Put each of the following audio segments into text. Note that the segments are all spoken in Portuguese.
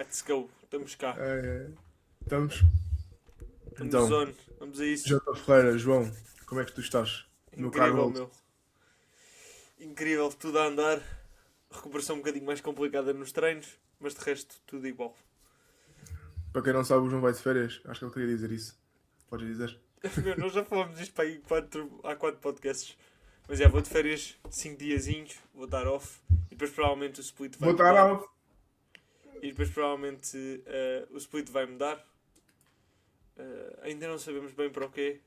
Let's go. Estamos cá. Estamos. Estamos Então, on. Vamos a isso. J. Ferreira, João, como é que tu estás? Meu caro Incrível, old. meu. Incrível. Tudo a andar. Recuperação um bocadinho mais complicada nos treinos. Mas de resto, tudo igual. Para quem não sabe, o João vai de férias. Acho que ele queria dizer isso. Podes dizer? Meu, nós já falamos disto para aí há 4 podcasts. Mas já vou de férias 5 diazinhos. Vou estar off. E depois provavelmente o split vai Vou estar mudar. out. E depois provavelmente o split vai mudar. Ainda não sabemos bem para o quê.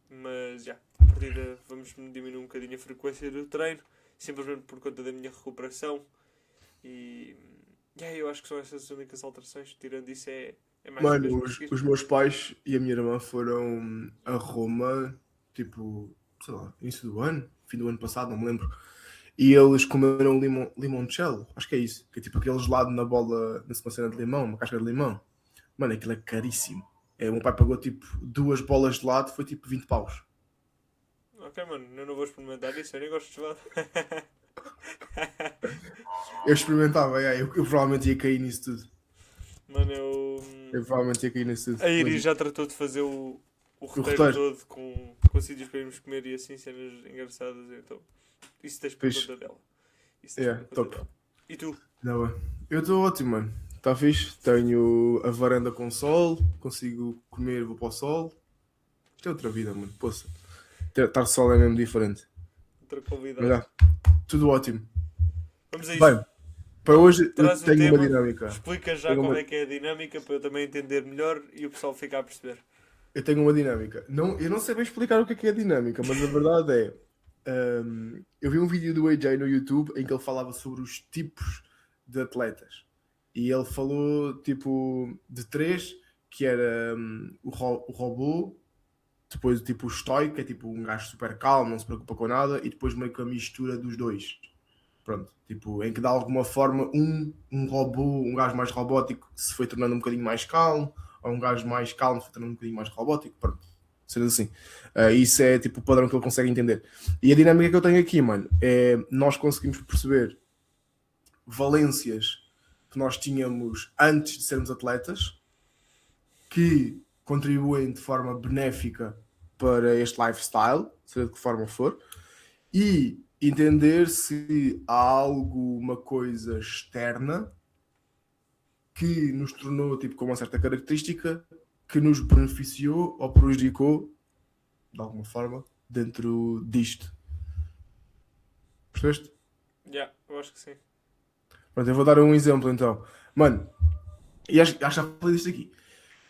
Mas já, à partida vamos diminuir um bocadinho a frequência do treino. Simplesmente por conta da minha recuperação. E eu acho que são essas as únicas alterações. Tirando isso é mais o Mano, mesmo a os, seguir. os meus pais e a minha irmã foram a Roma, tipo, sei lá, início do ano, fim do ano passado, não me lembro. E eles comeram limoncello, acho que é isso. Que é tipo aquele gelado na bola, na cena de limão, uma casca de limão. Mano, aquilo é caríssimo. O meu pai pagou tipo 2 bolas de lado, foi tipo 20 paus. Ok, mano, eu não vou experimentar isso. Eu nem gosto de gelado. Eu experimentava, eu provavelmente ia cair nisso tudo. Mano, Eu provavelmente ia cair nisso tudo. a Mas Iris já tratou de fazer o o roteiro roteiro, todo com sítios para irmos comer e assim, cenas engraçadas. Então, isso tens por fixe. conta dela. Isso tens por conta Top. dela. E tu? Não, é. Eu estou ótimo, mano. Está fixe. Tenho a varanda com sol, consigo comer, vou para o sol. Isto é outra vida, mano. Poça. Estar sol é mesmo diferente. Outra Mas convidada. já, tudo ótimo. Vamos a isso. Bem, para hoje eu Traz o tenho uma tema, dinâmica. explica já Tenho como uma, é que é a dinâmica para eu também entender melhor e o pessoal ficar a perceber. eu tenho uma dinâmica. Não, eu não sei bem explicar o que é a dinâmica, mas a verdade é. Eu vi um vídeo do AJ no YouTube em que ele falava sobre os tipos de atletas. E ele falou tipo de 3, que era o robô, depois tipo o estoico, que é tipo um gajo super calmo, não se preocupa com nada, e depois meio que a mistura dos dois. Pronto, tipo, em que de alguma forma um robô, um gajo mais robótico se foi tornando um bocadinho mais calmo, ou um gajo mais calmo se foi tornando um bocadinho mais robótico, pronto, sendo assim. Isso é tipo o padrão que ele consegue entender. E a dinâmica que eu tenho aqui, mano, é nós conseguimos perceber valências que nós tínhamos antes de sermos atletas, que contribuem de forma benéfica para este lifestyle, seja de que forma for, e entender se há alguma coisa externa que nos tornou tipo, com uma certa característica que nos beneficiou ou prejudicou de alguma forma dentro disto. Percebeste? Eu acho que sim. Pronto, eu vou dar um exemplo então. Mano, e acho que já falei disto aqui.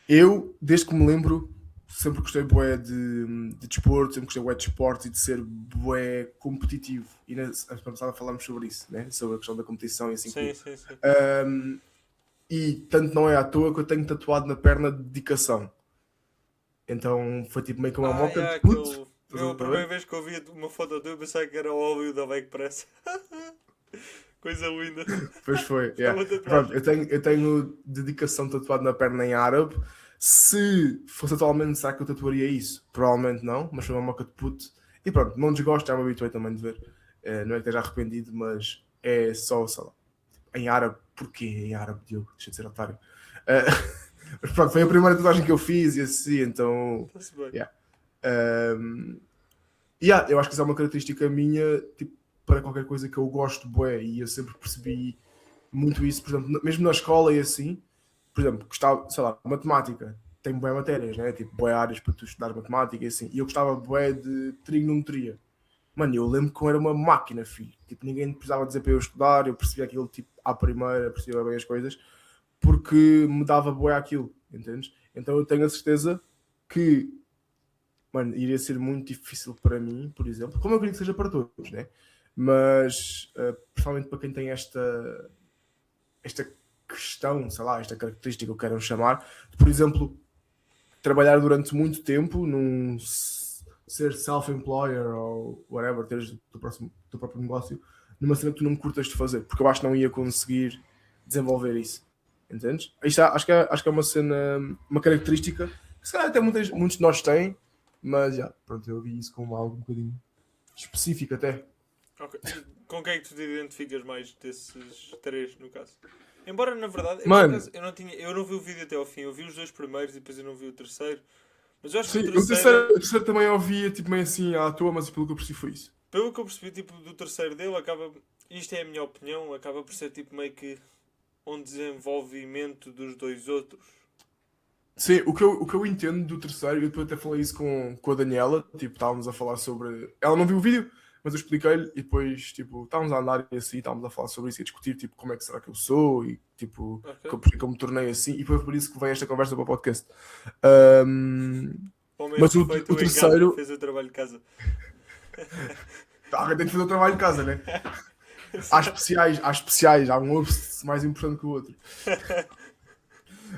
Eu, desde que me lembro, sempre gostei bué de desporto, sempre gostei bué de esportes e de ser bué competitivo. E na semana passada falámos sobre isso, né? Sobre a questão da competição e assim que Sim, tu. sim, sim. E tanto não é à toa que eu tenho tatuado na perna dedicação. Então foi tipo meio que uma moca de puto. Aquele. Estás Meu, a a primeira ver? vez que eu vi uma foto tua, eu pensava que era o óleo da Bike Press. Coisa linda. Pois foi, É yeah. uma Pronto, tatuagem. eu tenho dedicação tatuado na perna em árabe. Se fosse atualmente, será que eu tatuaria isso? Provavelmente não, mas foi uma moca de puto. E pronto, não desgosto, já me habituei também de ver. Não é que esteja arrependido, mas é só, sei lá, em árabe. Porquê em árabe, Diogo? Deixa de ser otário. Eh, mas pronto, foi a primeira tatuagem que eu fiz e assim, então. Está-se bem. Yeah. Um, eu acho que isso é uma característica minha, tipo, para qualquer coisa que eu gosto, bué, e eu sempre percebi muito isso, por exemplo, mesmo na escola e assim, por exemplo, gostava, sei lá, matemática, tem bué matérias, né? Tipo, bué áreas para tu estudar matemática e assim, e eu gostava bué de trigonometria. Mano, eu lembro que eu era uma máquina, filho. Tipo, ninguém precisava dizer para eu estudar, eu percebia aquilo, tipo, à primeira, percebia bem as coisas, porque me dava bué aquilo, entendes? Então eu tenho a certeza que, mano, iria ser muito difícil para mim, por exemplo, como eu acredito que seja para todos, né? Mas, principalmente para quem tem esta questão, sei lá, esta característica que eu quero chamar, de, por exemplo, trabalhar durante muito tempo num ser self-employer ou whatever, teres teu próprio negócio, numa cena que tu não curtas de fazer, porque eu acho que não ia conseguir desenvolver isso. Entendes? Isto acho que é uma cena, uma característica que se calhar até muitos de nós têm, mas já, pronto, eu vi isso como algo um bocadinho específico até. Ok. E com quem é que tu te identificas mais desses 3, no caso? Embora, na verdade, eu, por Mano, acaso, eu não vi o vídeo até ao fim. Eu vi os 2 primeiros e depois eu não vi o terceiro. Mas eu acho que sim, o o terceiro, terceiro também ouvia tipo meio assim à toa, mas pelo que eu percebi foi isso. pelo que eu percebi, tipo, do terceiro dele, acaba. Isto é a minha opinião, acaba por ser tipo meio que um desenvolvimento dos dois outros. Sim, o que eu entendo do terceiro, eu depois até falei isso com a Daniela, tipo, estávamos a falar sobre. Ela não viu o vídeo, mas eu expliquei-lhe e depois, tipo, estávamos a andar e assim, estávamos a falar sobre isso e a discutir, tipo, como é que será que eu sou e, tipo, Ok? porque que eu me tornei assim e foi por isso que vem esta conversa para o podcast. Ahm, Homem mas perfeito o em casa, terceiro, fez o trabalho de casa. alguém tem que fazer o trabalho de casa, né? Há especiais, há um osso mais importante que o outro.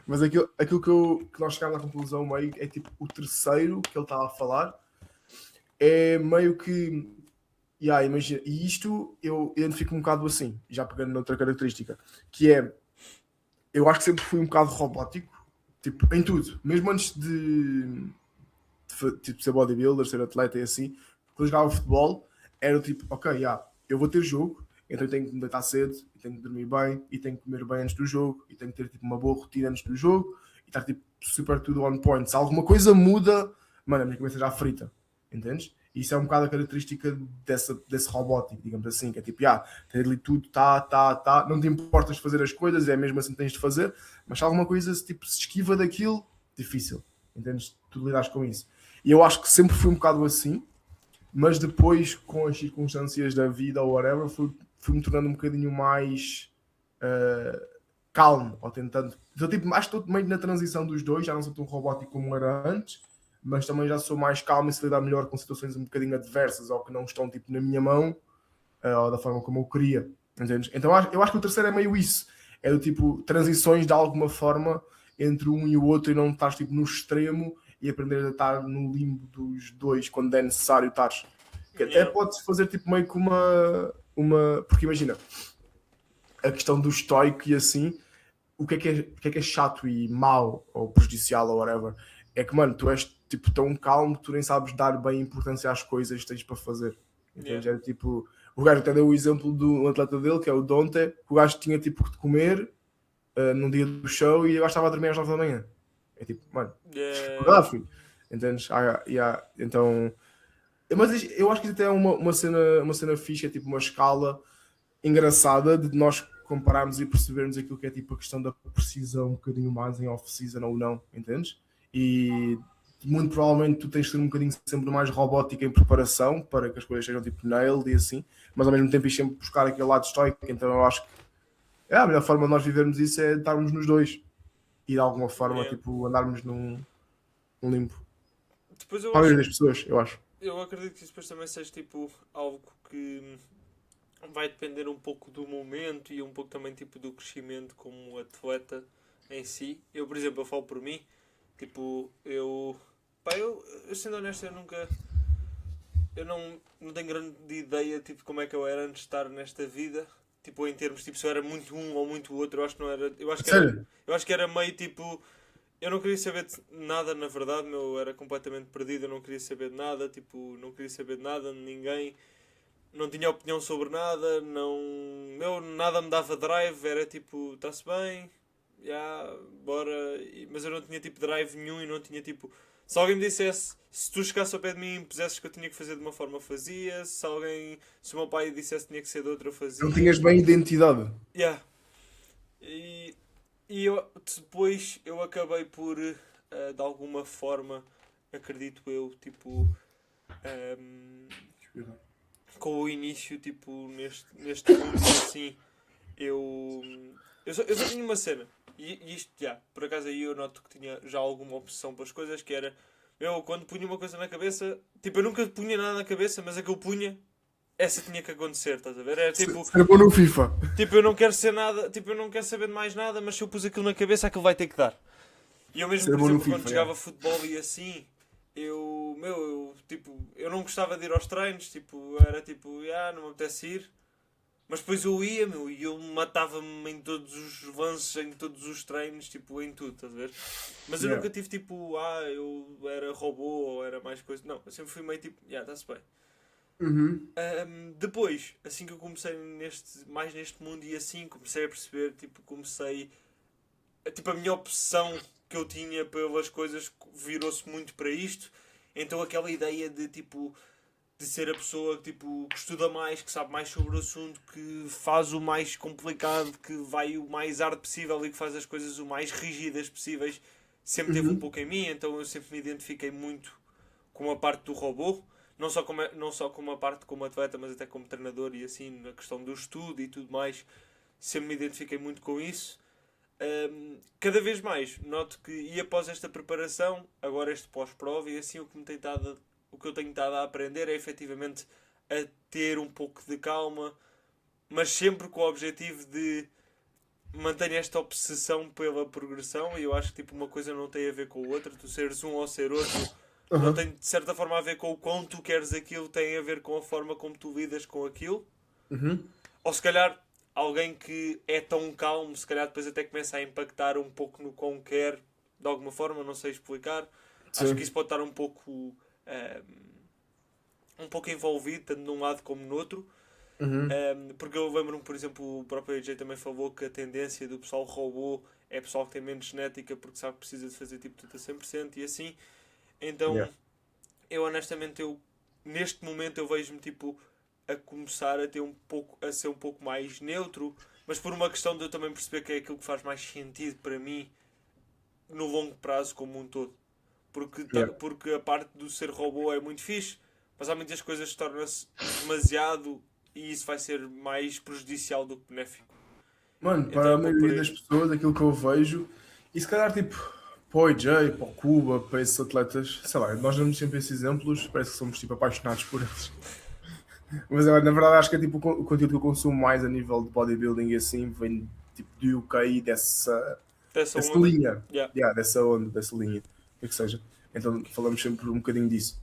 Mas aquilo que nós chegámos à conclusão meio é tipo o terceiro que ele estava a falar é meio que. Yeah, imagina, e isto eu identifico um bocado assim, já pegando noutra característica, que é eu acho que sempre fui um bocado robótico, tipo, em tudo, mesmo antes de tipo, ser bodybuilder, ser atleta e assim, quando eu jogava futebol, era o tipo, ok, yeah, eu vou ter jogo, então eu tenho que me deitar cedo, e tenho que dormir bem, e tenho que comer bem antes do jogo, e tenho que ter tipo, uma boa rotina antes do jogo, e estar tipo, super tudo on point. Se alguma coisa muda, mano, a minha cabeça já frita, entendes? E isso é um bocado a característica desse robótico, digamos assim, que é tipo, ter ali tudo, não te importas de fazer as coisas, é mesmo assim que tens de fazer, mas se alguma coisa tipo, se esquiva daquilo, difícil, entendes? Tu lidas com isso. E eu acho que sempre fui um bocado assim, mas depois, com as circunstâncias da vida ou whatever, fui-me tornando um bocadinho mais calmo, ou tentando. Então, tipo, acho que estou meio na transição dos dois, já não sou tão robótico como era antes, mas também já sou mais calmo e se lidar melhor com situações um bocadinho adversas ou que não estão tipo, na minha mão, ou da forma como eu queria. Entendes? Então eu acho que o terceiro é meio isso. É do tipo transições de alguma forma entre um e o outro e não estás tipo, no extremo e aprender a estar no limbo dos dois quando é necessário estar. Que até Yeah. podes fazer tipo meio que uma. Porque imagina, a questão do estoico e assim, o que é chato e mau ou prejudicial ou whatever, é que, mano, tu és tipo tão calmo que tu nem sabes dar bem importância às coisas que tens para fazer. Yeah. Entende? Era tipo, o gajo até deu o exemplo do atleta dele, que é o Dante, que o gajo tinha tipo de comer num dia do show e o gajo estava a dormir às 9 da manhã. É tipo, mano, Yeah. verdade, filho. Entendes? Então, mas eu acho que isso até é uma cena fixa, é tipo uma escala engraçada de nós compararmos e percebermos aquilo que é tipo a questão da precisão um bocadinho mais em off-season ou não, entendes? E muito provavelmente tu tens de ser um bocadinho sempre mais robótico em preparação para que as coisas sejam tipo nailed e assim, mas ao mesmo tempo ir sempre buscar aquele lado estoico, então eu acho que a melhor forma de nós vivermos isso é estarmos nos dois e de alguma forma Yeah. tipo andarmos num limpo. Depois eu Para a acho, maioria das pessoas, eu acho. eu acredito que isso depois também seja tipo algo que vai depender um pouco do momento e um pouco também tipo do crescimento como atleta em si. Eu, por exemplo, eu falo por mim, tipo, eu sendo honesto, eu não tenho grande ideia tipo como é que eu era antes de estar nesta vida. Tipo, em termos, tipo, se eu era muito um ou muito outro, eu acho que não era, Sério? eu acho que era meio tipo, eu não queria saber de nada, na verdade, meu, eu era completamente perdido, eu não queria saber de nada, tipo, não queria saber de nada, de ninguém, não tinha opinião sobre nada, nada me dava drive, era tipo, está-se bem, já, bora, mas eu não tinha tipo drive nenhum e não tinha tipo, se alguém me dissesse, se tu chegasse ao pé de mim e me pusesses que eu tinha que fazer de uma forma, eu fazia, se o meu pai dissesse que tinha que ser de outra, eu Não fazia, tinhas bem identidade. yeah. E, e depois eu acabei por, de alguma forma, acredito eu, tipo, ehm, com o início, tipo, neste mundo e assim, eu, eu só tinha uma cena. E isto, já, por acaso aí eu noto que tinha já alguma obsessão para as coisas, que era, eu quando punha uma coisa na cabeça, tipo, eu nunca punha nada na cabeça, mas a que eu punha, essa tinha que acontecer, estás a ver? Era tipo, Ser bom no FIFA. eu não quero ser nada, tipo, eu não quero saber de mais nada, mas se eu pus aquilo na cabeça, aquilo vai ter que dar. E eu mesmo, Ser por bom no exemplo, quando FIFA, jogava futebol e assim, tipo, eu não gostava de ir aos treinos, tipo, era tipo, não me apetece ir. Mas depois eu ia, meu, e eu matava-me em todos os lances, em todos os treinos, tipo, em tudo, estás a ver? Mas eu Yeah. nunca tive tipo, eu era robô ou era mais coisa. Não, eu sempre fui meio tipo, está-se bem. Uhum. Depois, assim que eu comecei mais neste mundo e assim, comecei a perceber, tipo, tipo, a minha obsessão que eu tinha pelas coisas virou-se muito para isto. Então aquela ideia de, tipo, de ser a pessoa tipo, que estuda mais, que sabe mais sobre o assunto, que faz o mais complicado, que vai o mais hard possível e que faz as coisas o mais rígidas possíveis, sempre teve um Uhum. pouco em mim, então eu sempre me identifiquei muito com a parte do robô, não só como a parte como atleta, mas até como treinador e assim, na questão do estudo e tudo mais, sempre me identifiquei muito com isso. Cada vez mais noto que, e após esta preparação, agora este pós-prova, e assim o que eu tenho estado a aprender é efetivamente a ter um pouco de calma, mas sempre com o objetivo de manter esta obsessão pela progressão. E eu acho que tipo, uma coisa não tem a ver com a outra, tu seres um ou ser outro não Aham. tem de certa forma a ver com o quão tu queres aquilo, tem a ver com a forma como tu lidas com aquilo. Uhum. Ou se calhar alguém que é tão calmo, se calhar depois até começa a impactar um pouco no quão quer, de alguma forma, não sei explicar. Acho que Sim. isso pode estar um pouco envolvido, tanto num lado como no outro. Uhum. Porque eu lembro-me, por exemplo, o próprio AJ também falou que a tendência do pessoal robô é pessoal que tem menos genética porque sabe que precisa de fazer tipo tudo a 100% e assim. Yeah. Então, eu honestamente, neste momento eu vejo-me tipo a começar a ter a ser um pouco mais neutro, mas por uma questão de eu também perceber que é aquilo que faz mais sentido para mim no longo prazo como um todo. Porque, Yeah. porque a parte do ser robô é muito fixe, mas há muitas coisas que tornam-se demasiado e isso vai ser mais prejudicial do que benéfico. Mano, Então para é a um pouco por maioria aí. das pessoas, aquilo que eu vejo, e se calhar tipo, para o AJ, para o Cuba, para esses atletas, sei lá, nós damos sempre esses exemplos, parece que somos tipo apaixonados por eles. Mas na verdade acho que é tipo o conteúdo que eu consumo mais a nível de bodybuilding e assim, vem tipo do UK e Dessa dessa onda. linha, Yeah. yeah, dessa onda, dessa linha, o que é que seja. Então falamos sempre um bocadinho disso.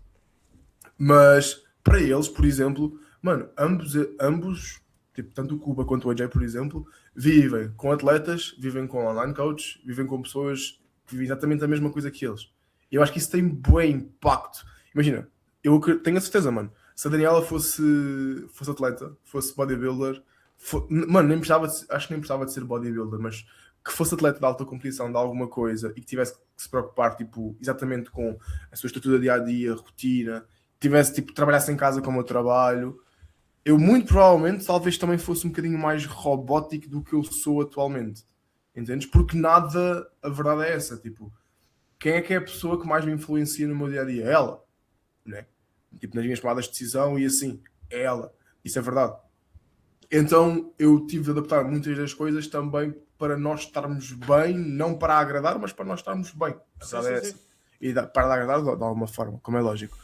Mas para eles, por exemplo, mano, ambos tipo, tanto o Cuba quanto o AJ, por exemplo, vivem com atletas, vivem com online coaches, vivem com pessoas que vivem exatamente a mesma coisa que eles. E eu acho que isso tem bom impacto. Imagina, tenho a certeza, mano, se a Daniela fosse atleta, fosse bodybuilder, mano, acho que nem precisava de ser bodybuilder, mas que fosse atleta de alta competição de alguma coisa e que tivesse que se preocupar tipo, exatamente com a sua estrutura dia a dia, rotina, tivesse tipo, trabalhasse em casa como eu trabalho, eu muito provavelmente talvez também fosse um bocadinho mais robótico do que eu sou atualmente. Entendes? Porque nada, a verdade é essa, tipo, quem é que é a pessoa que mais me influencia no meu dia a dia? É ela, né? Tipo, nas minhas tomadas de decisão e assim, é ela. Isso é verdade. Então eu tive de adaptar muitas das coisas também para nós estarmos bem, não para agradar, mas para nós estarmos bem. A Sim, verdade sim, é sim. essa. E para agradar de alguma forma, como é lógico.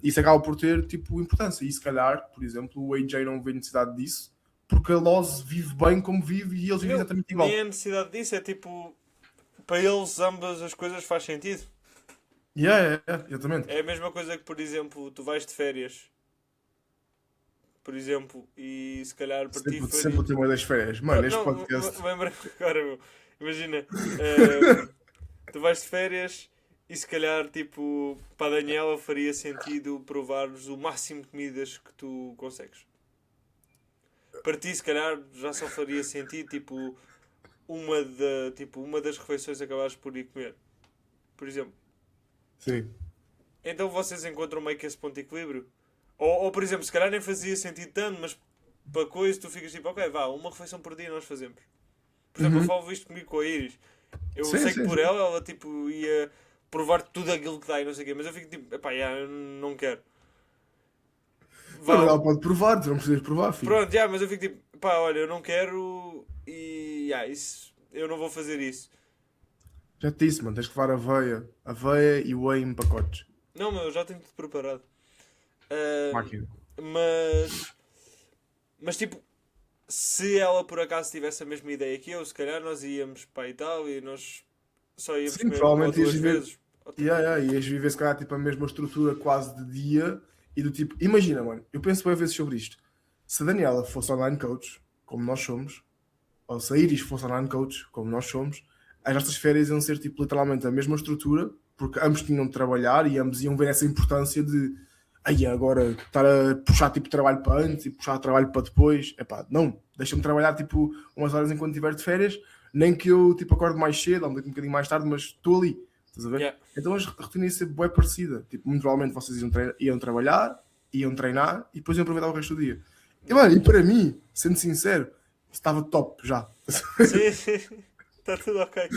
Isso acaba por ter tipo importância. E se calhar, por exemplo, o AJ não vê necessidade disso, porque a Loz vive bem como vive e eles vivem Meu, exatamente nem igual. é necessidade disso, é tipo, para eles ambas as coisas faz sentido. Exatamente. É a mesma coisa que, por exemplo, tu vais de férias, por exemplo, e se calhar para ti Sempre faria. o tema das férias. Mano, este Não, podcast. lembra agora, meu. Imagina, ehm, tu vais de férias e se calhar, tipo, para a Daniela faria sentido provares o máximo de comidas que tu consegues. Para ti, se calhar, já só faria sentido, tipo, uma das refeições acabares por ir comer, por exemplo. Sim. Então vocês encontram meio que esse ponto de equilíbrio. Ou, por exemplo, se calhar nem fazia sentido tanto, mas para coisa tu ficas tipo, ok, vá, uma refeição por dia nós fazemos. Por exemplo, eu Uhum. falo isto comigo com a Iris. Eu Sim, sei que sim, por sim. ela tipo ia provar tudo aquilo que dá e não sei o quê, mas eu fico tipo, epá, já, eu não quero. Mano, Vá, mas ela pode provar, tu não precisas provar, filho. pronto, já, mas eu fico tipo, pá, olha, eu não quero e já, isso, eu não vou fazer isso. Já te disse, mano, tens que levar aveia e whey em pacotes. Não, meu, eu já tenho tudo preparado. Ahm, Máquina. mas, mas tipo, se ela por acaso tivesse a mesma ideia que eu, se calhar nós íamos para a Itália e nós só íamos Sim, comer uma ou provavelmente ias duas viver, vezes. Ou tipo, ias viver se calhar tipo, a mesma estrutura quase de dia e do tipo, imagina, mano, eu penso bem vezes sobre isto. Se a Daniela fosse online coach, como nós somos, ou se a Iris fosse online coach, como nós somos, as nossas férias iam ser tipo literalmente a mesma estrutura, porque ambos tinham de trabalhar e ambos iam ver essa importância de aí agora estar a puxar tipo trabalho para antes e puxar trabalho para depois. Epá, não, deixa-me trabalhar tipo umas horas enquanto estiver de férias, nem que eu tipo acorde mais cedo, ou um bocadinho mais tarde, mas estou ali, estás a ver? Yeah. Então a rotina ia ser bem parecida. Tipo, muito provavelmente vocês iam trabalhar, iam treinar e depois iam aproveitar o resto do dia. E, mano, e para mim, sendo sincero, estava top já. Sim, está tudo ok.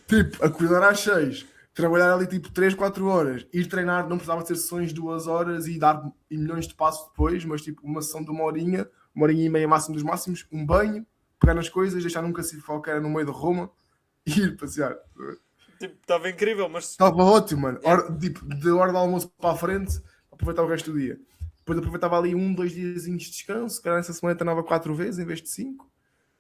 Tipo, acordar às 6, trabalhar ali tipo 3 4 horas, ir treinar, não precisava ser sessões de 2 horas e dar milhões de passos depois, mas tipo uma sessão de uma horinha e meia máximo dos máximos, um banho, pegar nas coisas, deixar num cacifo qualquer no meio de Roma e ir passear. Tipo, estava incrível, mas Estava ótimo, mano. Yeah. Tipo, de hora do almoço para a frente, aproveitar o resto do dia. Depois aproveitava ali 2 diazinhos de descanso, cara, nessa semana treinava 4 vezes em vez de 5.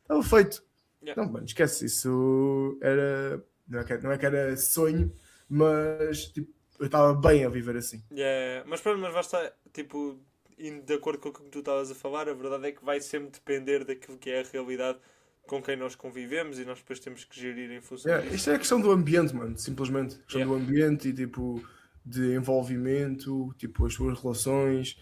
Estava feito. Yeah. Não, mano, esquece. Isso era. Não é que era sonho, mas tipo, eu estava bem a viver assim. Yeah. Mas pronto, mas basta, tipo, indo de acordo com o que tu estavas a falar, a verdade é que vai sempre depender daquilo que é a realidade com quem nós convivemos e nós depois temos que gerir em função Yeah, disso. isto é a questão do ambiente, mano, simplesmente. A questão Yeah. do ambiente e tipo de envolvimento, tipo as suas relações.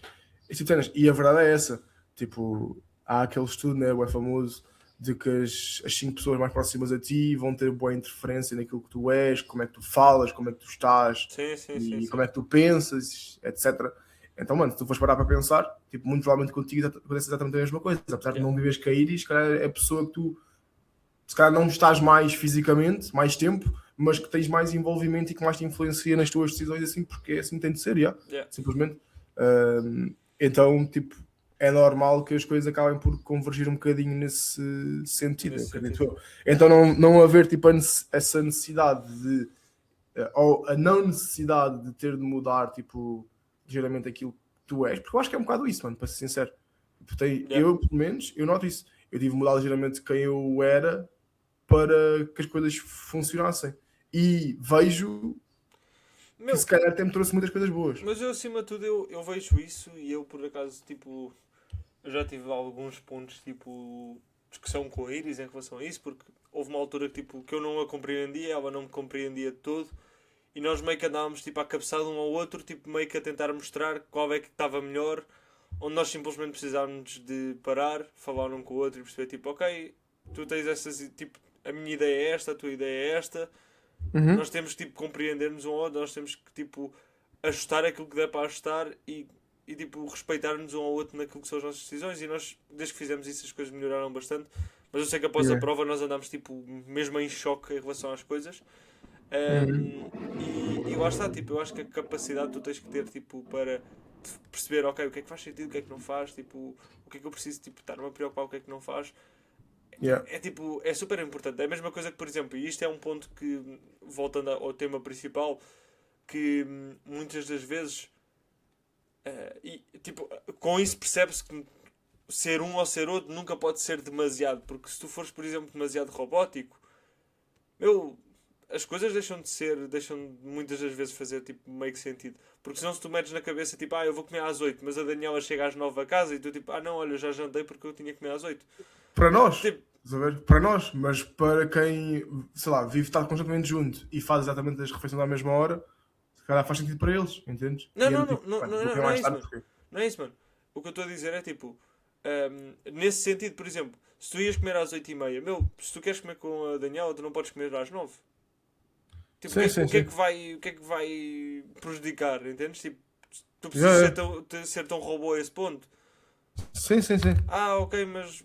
E, tipo, cenas. E a verdade é essa. Tipo, há aquele estudo, né, é famoso, de que as 5 pessoas mais próximas a ti vão ter boa interferência naquilo que tu és, como é que tu falas, como é que tu estás Sim, sim, sim, e sim. como é que tu pensas, etc. Então, mano, se tu fores parar para pensar, tipo, muito provavelmente contigo acontece exatamente a mesma coisa. Apesar de Yeah. não viveres cair, se calhar é a pessoa que tu se calhar não estás mais fisicamente, mais tempo, mas que tens mais envolvimento e que mais te influencia nas tuas decisões, assim, porque assim tem de ser, yeah, Yeah. simplesmente. Então, tipo, é normal que as coisas acabem por convergir um bocadinho nesse sentido, Nesse acredito sentido. eu. Então, não haver tipo, essa necessidade de, ou a não necessidade de ter de mudar, tipo, ligeiramente aquilo que tu és, porque eu acho que é um bocado isso, mano, para ser sincero. Tipo, Yeah. eu, pelo menos, eu noto isso. Eu tive de mudar ligeiramente quem eu era para que as coisas funcionassem. E vejo que Meu, se calhar até me trouxe muitas coisas boas. mas eu acima de tudo eu vejo isso e eu por acaso tipo eu já tive alguns pontos tipo discussão com a Iris em relação a isso porque houve uma altura que, tipo, que eu não a compreendia, ela não me compreendia de todo e nós meio que andávamos tipo à cabeçada um ao outro, tipo meio que a tentar mostrar qual é que estava melhor, onde nós simplesmente precisávamos de parar, falar um com o outro e perceber tipo, ok, tu tens essas, tipo, a minha ideia é esta, a tua ideia é esta, nós temos que tipo compreender-nos um ao outro, nós temos que tipo ajustar aquilo que der para ajustar e tipo respeitar-nos um ao outro naquilo que são as nossas decisões e nós desde que fizemos isso as coisas melhoraram bastante, mas eu sei que após a Yeah. prova nós andámos tipo mesmo em choque em relação às coisas. Uhum. E lá está, tipo, eu acho que a capacidade que tu tens que ter tipo, para perceber, ok, o que é que faz sentido, o que é que não faz, tipo, o que é que eu preciso tipo, estar-me a preocupar, o que é que não faz, Yeah. é tipo, é super importante. É a mesma coisa que, por exemplo, e isto é um ponto que, voltando ao tema principal, que muitas das vezes, e, tipo, com isso percebe-se que ser um ou ser outro nunca pode ser demasiado, porque se tu fores, por exemplo, demasiado robótico, meu, as coisas deixam de muitas das vezes fazer tipo meio que sentido. Porque senão se tu metes na cabeça tipo, eu vou comer às 8 mas a Daniela chega às 9 a casa e tu tipo, não, olha, eu já jantei porque eu tinha que comer às 8. Para nós, Tipo, estás a ver? Para nós, mas para quem, sei lá, vive estar constantemente junto e faz exatamente as refeições à mesma hora, se calhar faz sentido para eles, entendes? não, E é não, do não, tipo, não, mano, não, vou não, comer não é mais isso, tarde mano. porque. Não é isso, mano. O que eu estou a dizer é tipo, nesse sentido, por exemplo, se tu ias comer às 8h30, meu, se tu queres comer com a Daniela, tu não podes comer às 9. Tipo, Sim, sim, sim. o que é que vai prejudicar, entendes? Tipo, tu precisas Yeah, ser yeah. ser tão robô a esse ponto. Sim, sim, sim. Ok, mas.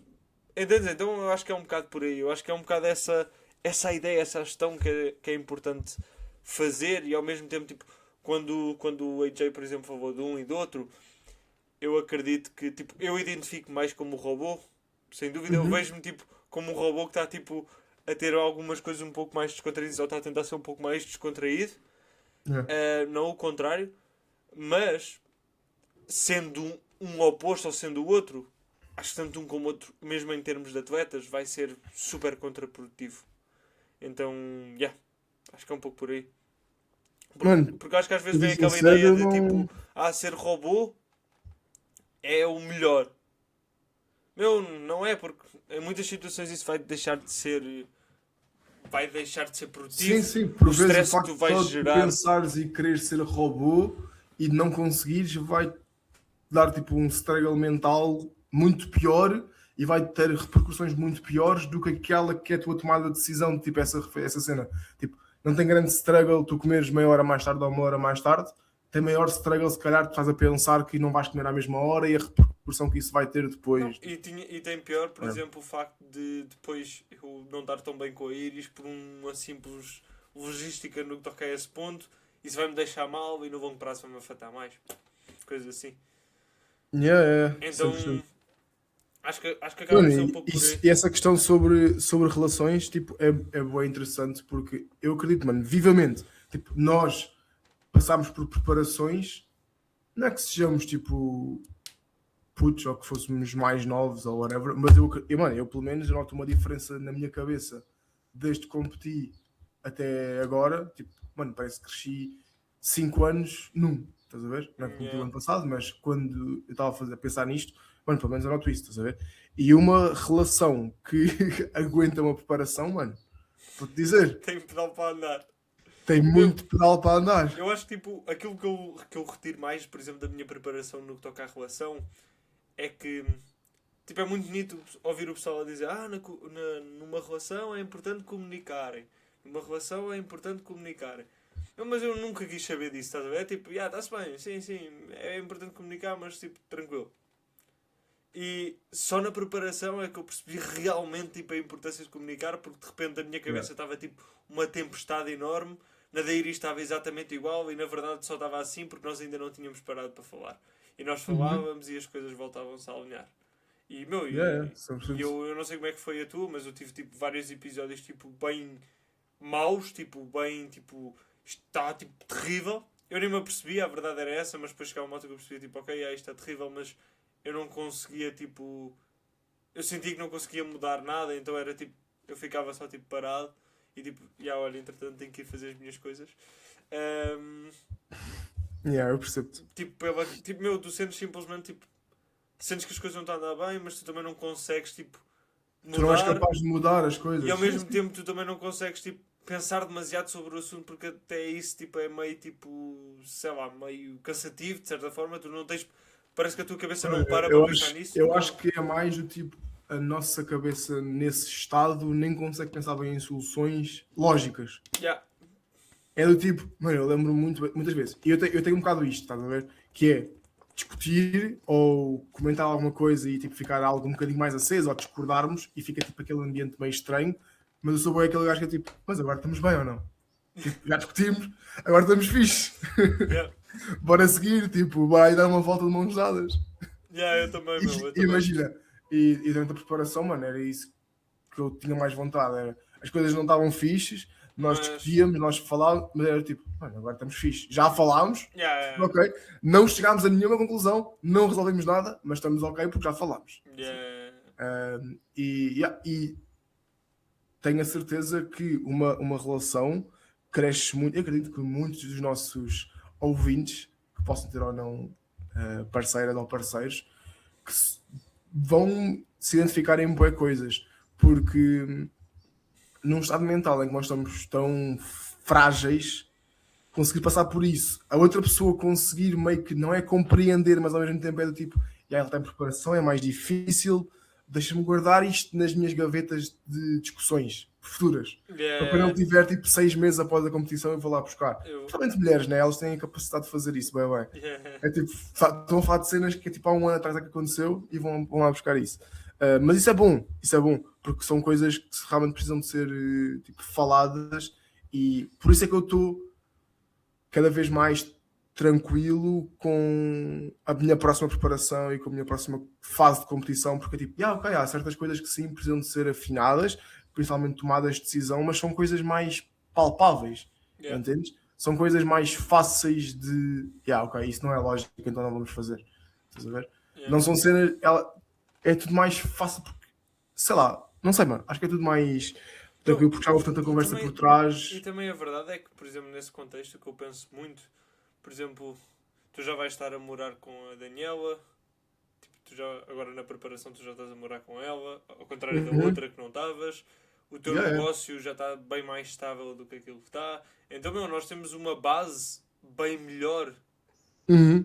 Entendes? Então eu acho que é um bocado por aí. Eu acho que é um bocado essa ideia, essa gestão que é importante fazer e ao mesmo tempo, tipo, quando o AJ, por exemplo, falou de um e do outro, eu acredito que, tipo, eu identifico mais como robô. Sem dúvida, eu Uhum. vejo-me, tipo, como um robô que está, tipo, a ter algumas coisas um pouco mais descontraídas ou está a tentar ser um pouco mais descontraído. Yeah. Não o contrário. Mas, sendo um oposto ou sendo o outro, acho que tanto um como o outro, mesmo em termos de atletas, vai ser super contraprodutivo. Então, acho que é um pouco por aí. Mano, Porque acho que às vezes para vem ser aquela sincero, ideia eu de tipo, não. ser robô é o melhor. Meu, não é, porque em muitas situações isso vai deixar de ser. Vai deixar de ser Sim, produtivo. sim, O por vezes o stress que facto tu vais só de tu gerar. pensares e querer ser robô e de não conseguires vai dar tipo um struggle mental muito pior e vai ter repercussões muito piores do que aquela que é a tua tomada de decisão, tipo essa cena. Tipo, não tem grande struggle tu comeres meia hora mais tarde ou uma hora mais tarde, tem maior struggle se calhar tu estás a pensar que não vais comer à mesma hora e a repercussão que isso vai ter Não, depois. e tem pior, por É. exemplo, o facto de depois eu não estar tão bem com a Iris por uma simples logística no que toca a esse ponto. Isso vai-me deixar mal e no longo prazo vai-me afetar mais. Coisas assim. Yeah, Então, 100%. acho que acaba Mano, por ser um pouco por aí. e essa questão sobre relações tipo, é bem interessante porque eu acredito, mano, vivamente, tipo, nós passámos por preparações, não é que sejamos tipo putos ou que fôssemos mais novos ou whatever, mas mano, eu pelo menos noto uma diferença na minha cabeça desde que competi até agora, tipo, mano, parece que cresci 5 anos num, estás a ver? Não é que competi o Yeah. ano passado, mas quando eu estava a pensar nisto, mano, pelo menos eu noto isso, estás a ver? E uma relação que aguenta uma preparação, mano, vou-te dizer, Tenho pedal para andar. tem Meu, muito pedal para andar. eu acho que tipo, aquilo que eu retiro mais, por exemplo, da minha preparação no que toca à relação é que tipo, é muito bonito ouvir o pessoal a dizer numa relação é importante comunicarem. Numa relação é importante comunicarem. Mas eu nunca quis saber disso, estás a ver? É tipo, está-se bem, sim, é importante comunicar, mas tipo, tranquilo. E só na preparação é que eu percebi realmente tipo, a importância de comunicar, porque de repente a minha Yeah. cabeça estava tipo uma tempestade enorme, na da Iris estava exatamente igual e na verdade só estava assim porque nós ainda não tínhamos parado para falar. E nós Uhum. falávamos e as coisas voltavam-se a alinhar. E, meu, Yeah, e 100%. eu não sei como é que foi a tua, mas eu tive tipo vários episódios tipo bem maus, tipo bem tipo isto está tipo terrível. Eu nem me apercebi, a verdade era essa, mas depois chegava uma moto que eu percebia tipo, ok, isto está terrível, mas eu não conseguia tipo. Eu sentia que não conseguia mudar nada, então era tipo. Eu ficava só tipo parado e tipo, olha, entretanto tenho que ir fazer as minhas coisas. Ahm, Yeah, eu percebo-te. tipo, meu, tu sentes simplesmente tipo. Sentes que as coisas não estão a andar bem, mas tu também não consegues tipo Tu não és mudar capaz de mudar as e coisas. ao Sim, mesmo sim. tempo tu também não consegues tipo pensar demasiado sobre o assunto porque até isso tipo é meio tipo, sei lá, meio cansativo de certa forma, tu não tens parece que a tua cabeça não para para pensar nisso. Eu acho que é mais do tipo, a nossa cabeça nesse estado nem consegue pensar bem em soluções lógicas. Yeah. É do tipo, mano, eu lembro muitas vezes, e eu tenho um bocado isto, estás a ver? Que é discutir ou comentar alguma coisa e tipo ficar algo um bocadinho mais aceso ou discordarmos e fica tipo aquele ambiente meio estranho, mas eu sou bem aquele gajo que é tipo, mas agora estamos bem ou não? Tipo, já discutimos, agora estamos fixe. Yeah. Bora seguir, tipo, bora aí dar uma volta de mãos dadas. Yeah, eu também, meu, eu E também. imagina, e durante a preparação, mano, era isso que eu tinha mais vontade. Era, as coisas não estavam fixes, nós Mas. discutíamos, nós falávamos, mas era tipo, mano, agora estamos fixes. Já falámos, Yeah, ok, não chegámos a nenhuma conclusão, não resolvemos nada, mas estamos ok porque já falámos. yeah. E tenho a certeza que uma relação cresce muito. Eu acredito que muitos dos nossos ouvintes, que possam ter ou não parceiras ou parceiros, que vão se identificar em boas coisas, porque num estado mental em que nós estamos tão frágeis, conseguir passar por isso, a outra pessoa conseguir meio que não é compreender, mas ao mesmo tempo é do tipo, ela tem preparação, é mais difícil, deixa-me guardar isto nas minhas gavetas de discussões futuras. Para quando ele Yeah. tiver tipo 6 meses após a competição, eu vou lá buscar. Eu. Principalmente mulheres, né? Elas têm a capacidade de fazer isso, bem. Yeah. É tipo, estão a falar de cenas que é tipo há um ano atrás é que aconteceu e vão lá buscar isso. Mas isso é bom, porque são coisas que realmente precisam de ser tipo, faladas e por isso é que eu estou cada vez mais tranquilo com a minha próxima preparação e com a minha próxima fase de competição, porque é tipo, ok, há certas coisas que sim precisam de ser afinadas, principalmente tomadas de decisão, mas são coisas mais palpáveis, Yeah. entendes? São coisas mais fáceis de, ok, isso não é lógico, então não vamos fazer. Estás a ver? Yeah. Não são cenas, é tudo mais fácil porque, sei lá, não sei, mano, acho que é tudo mais tranquilo porque já houve tanta conversa também, por trás. e também a verdade é que, por exemplo, nesse contexto que eu penso muito, por exemplo, tu já vais estar a morar com a Daniela, tipo, tu já, agora na preparação tu já estás a morar com ela, ao contrário da Uhum. outra que não estavas, o teu Yeah, yeah. negócio já está bem mais estável do que aquilo que está, então, meu, nós temos uma base bem melhor Uhum.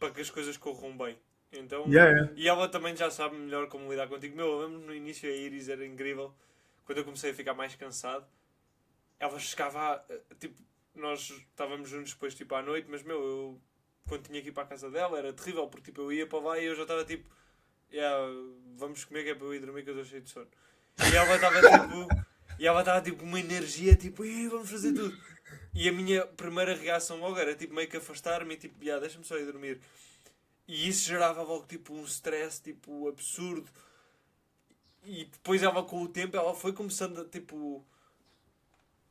para que as coisas corram bem. Então, Yeah. e ela também já sabe melhor como lidar contigo. Meu, eu lembro no início a Iris era incrível. Quando eu comecei a ficar mais cansado, ela chegava tipo, nós estávamos juntos depois tipo à noite, mas meu, eu quando tinha que ir para a casa dela era terrível, porque tipo, eu ia para lá e eu já estava tipo, yeah, vamos comer que é para eu ir dormir que eu estou cheio de sono. E ela estava tipo com uma energia tipo, vamos fazer tudo. E a minha primeira reação logo era tipo meio que afastar-me e tipo, deixa-me só ir dormir. E isso gerava logo tipo um stress tipo absurdo. E depois ela com o tempo ela foi começando a tipo.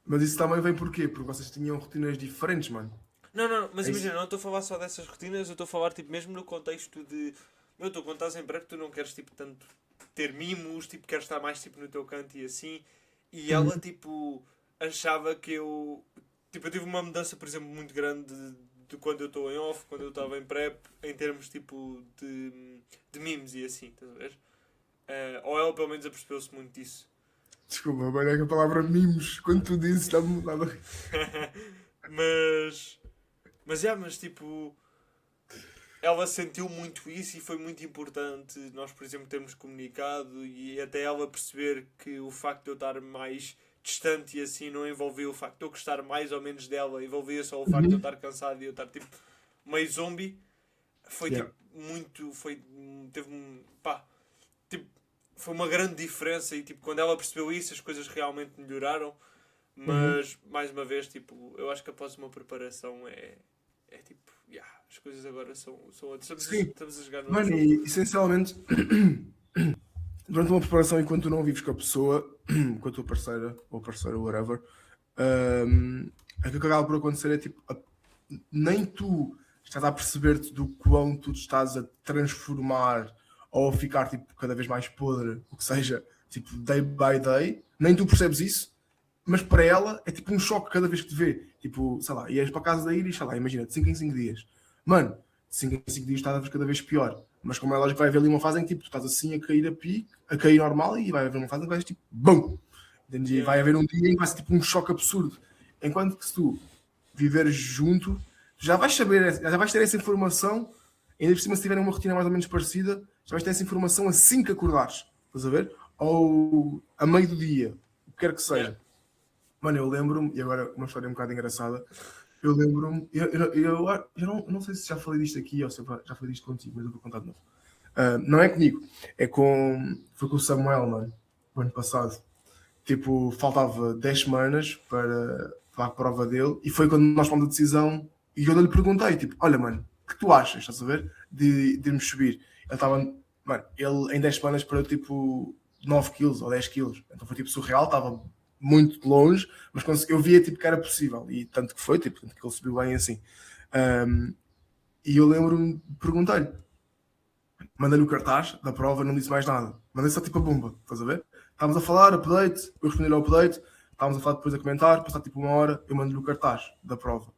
Mas isso também vem porquê? Porque vocês tinham rotinas diferentes, mano. Não, mas É isso. imagina, não estou a falar só dessas rotinas, eu estou a falar tipo mesmo no contexto de. Meu, tu quando estás em prep tu não queres tipo tanto ter mimos, tipo queres estar mais tipo no teu canto e assim. E ela tipo achava que eu. Tipo, eu tive uma mudança, por exemplo, muito grande de quando eu estou em off, quando eu estava em prep, em termos tipo de mimos e assim, estás a ver? Ou ela pelo menos apercebeu-se muito disso. Desculpa, mas é que a palavra mimos, quando tu dizes, está-me mudado. mas tipo, ela sentiu muito isso e foi muito importante nós, por exemplo, termos comunicado e até ela perceber que o facto de eu estar mais distante e assim não envolvia o facto de eu gostar mais ou menos dela, envolvia só o facto de eu estar cansado e eu estar tipo meio zombie. Foi Yeah. tipo muito, teve pá, tipo, foi uma grande diferença e tipo, quando ela percebeu isso as coisas realmente melhoraram. Mas, mais uma vez, tipo, eu acho que após uma preparação é tipo, as coisas agora são outras. Sim, Estamos a jogar noutro mano, jogo. e essencialmente, durante uma preparação, enquanto tu não vives com a pessoa, com a tua parceira ou parceiro, whatever, aquilo que acaba por acontecer é tipo, nem tu estás a perceber-te do quão tu te estás a transformar ou a ficar tipo, cada vez mais podre, o que seja, tipo, day by day, nem tu percebes isso, mas para ela é tipo um choque cada vez que te vê. Tipo, sei lá, ias para a casa da Iris, sei lá, imagina, de 5 em 5 dias. Mano, de 5 em 5 dias estás cada vez pior. Mas como é lógico, vai haver ali uma fase em que tipo, tu estás assim a cair a pique, a cair normal, e vai haver uma fase em que vais tipo, BUM! Entendi? Yeah, Vai yeah. haver um dia em que vai ser tipo um choque absurdo. Enquanto que se tu viveres junto, já vais saber, já vais ter essa informação, ainda por cima se tiverem uma rotina mais ou menos parecida, já vais ter essa informação assim que acordares. Estás a ver? Ou a meio do dia, o que quer que Yeah. seja. Mano, eu lembro-me, e agora uma história um bocado engraçada, eu lembro-me, eu não sei se já falei disto aqui ou se já falei disto contigo, mas eu vou contar de novo. Não é comigo, foi com o Samuel, mano, o ano passado. Tipo, faltava 10 semanas para a prova dele, e foi quando nós tomamos a decisão, e eu lhe perguntei, tipo, olha, mano, o que tu achas, estás a ver, de irmos subir? Ele estava, mano, ele em 10 semanas perdeu tipo 9 quilos ou 10 quilos, então foi tipo surreal, estava muito longe, mas eu via tipo que era possível, e tanto que foi, tipo, tanto que ele subiu bem assim. E eu lembro-me, perguntei-lhe, mandei-lhe o cartaz da prova, não disse mais nada, mandei só tipo a bomba, estás a ver? Estávamos a falar, update, eu respondi-lhe ao update, estávamos a falar depois a comentar, passar tipo uma hora, eu mandei-lhe o cartaz da prova.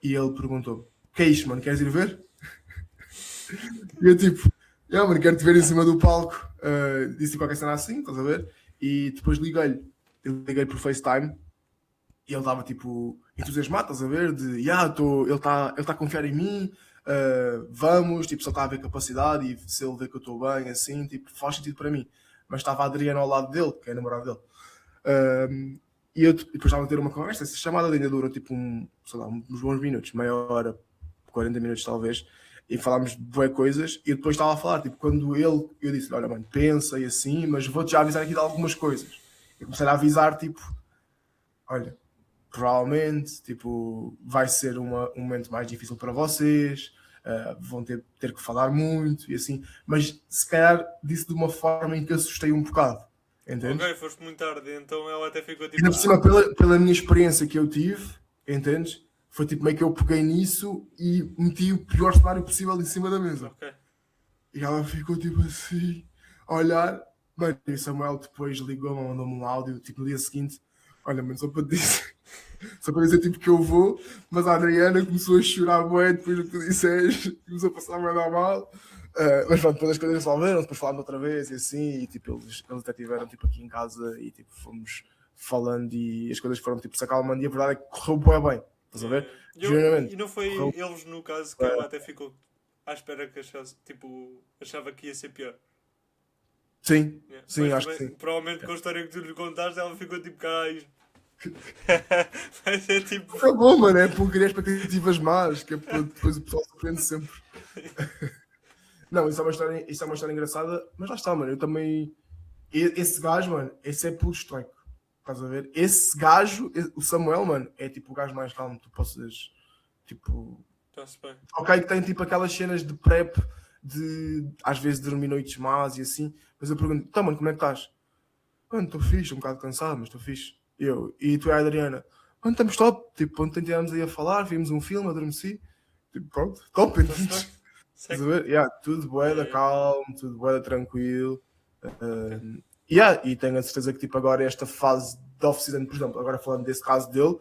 E ele perguntou: o que é isto, mano? Queres ir ver? E eu tipo, mano, quero-te ver em cima do palco. Disse qualquer cena assim, estás a ver? E depois liguei-lhe. Eu liguei por FaceTime e ele estava tipo entusiasmado, estás a ver? Ele está a confiar em mim, vamos, tipo, só está a ver capacidade e se ele vê que eu estou bem, assim, tipo, faz sentido para mim. Mas estava a Adriana ao lado dele, que é a namorada dele. E eu depois estava a ter uma conversa, essa chamada ainda dura tipo sei lá, uns bons minutos, meia hora, 40 minutos talvez, e falámos de boas coisas, e depois estava a falar, tipo, eu disse, olha mano, pensa e assim, mas vou-te já avisar aqui de algumas coisas. Eu comecei a avisar, tipo, olha, provavelmente, tipo, vai ser um momento mais difícil para vocês, vão ter que falar muito e assim, mas se calhar disse de uma forma em que assustei um bocado, entendes? Ok, foste muito tarde, então ela até ficou E tipo, ainda por cima, pela minha experiência que eu tive, entendes? Foi tipo meio que eu peguei nisso e meti o pior cenário possível em cima da mesa. ok. E ela ficou tipo assim, a olhar. Mano, e o Samuel depois ligou-me, mandou-me um áudio, tipo no dia seguinte. Olha, mano, só para dizer tipo que eu vou, mas a Adriana começou a chorar bué depois do que tu disseste, começou a passar mais mal. Mas pronto, depois as coisas resolveram, depois falámos outra vez e assim, e tipo, eles até estiveram tipo, aqui em casa e tipo, fomos falando e as coisas foram tipo se acalmando e a verdade é que correu bué bem, estás a ver? E Genuinamente, não foi correu eles no caso que ela até ficou à espera que achasse, tipo, achava que ia ser pior. Sim, Yeah. sim, Mas acho que também, sim. provavelmente com a história que tu lhe contaste, ela ficou tipo, caralho. Vai ser tipo. É bom, mano, é por criar expectativas más, que é para depois o pessoal surpreende sempre. Não, isso é uma história engraçada, mas lá está, mano. Eu também. Esse gajo, mano, esse é puro estoico. Estás a ver? Esse gajo, o Samuel, mano, é tipo o gajo mais calmo que tu possas. Tipo. Está-se bem. Ok, que tem tipo aquelas cenas de prep, de às vezes dormir noites más e assim. Mas eu pergunto, tá, mano, como é que estás? Mano, estou fixe, um bocado cansado, mas estou fixe. E tu e a Adriana, mano, estamos top. Tipo, ontem estivemos aí a falar, vimos um filme, adormeci. Tipo, pronto, top. Está-se bem. Estás a Segue. ver? Yeah, tudo boeda Yeah. calmo, tudo boeda tranquilo. Ok. E tenho a certeza que tipo, agora esta fase de off-season, por exemplo, agora falando desse caso dele,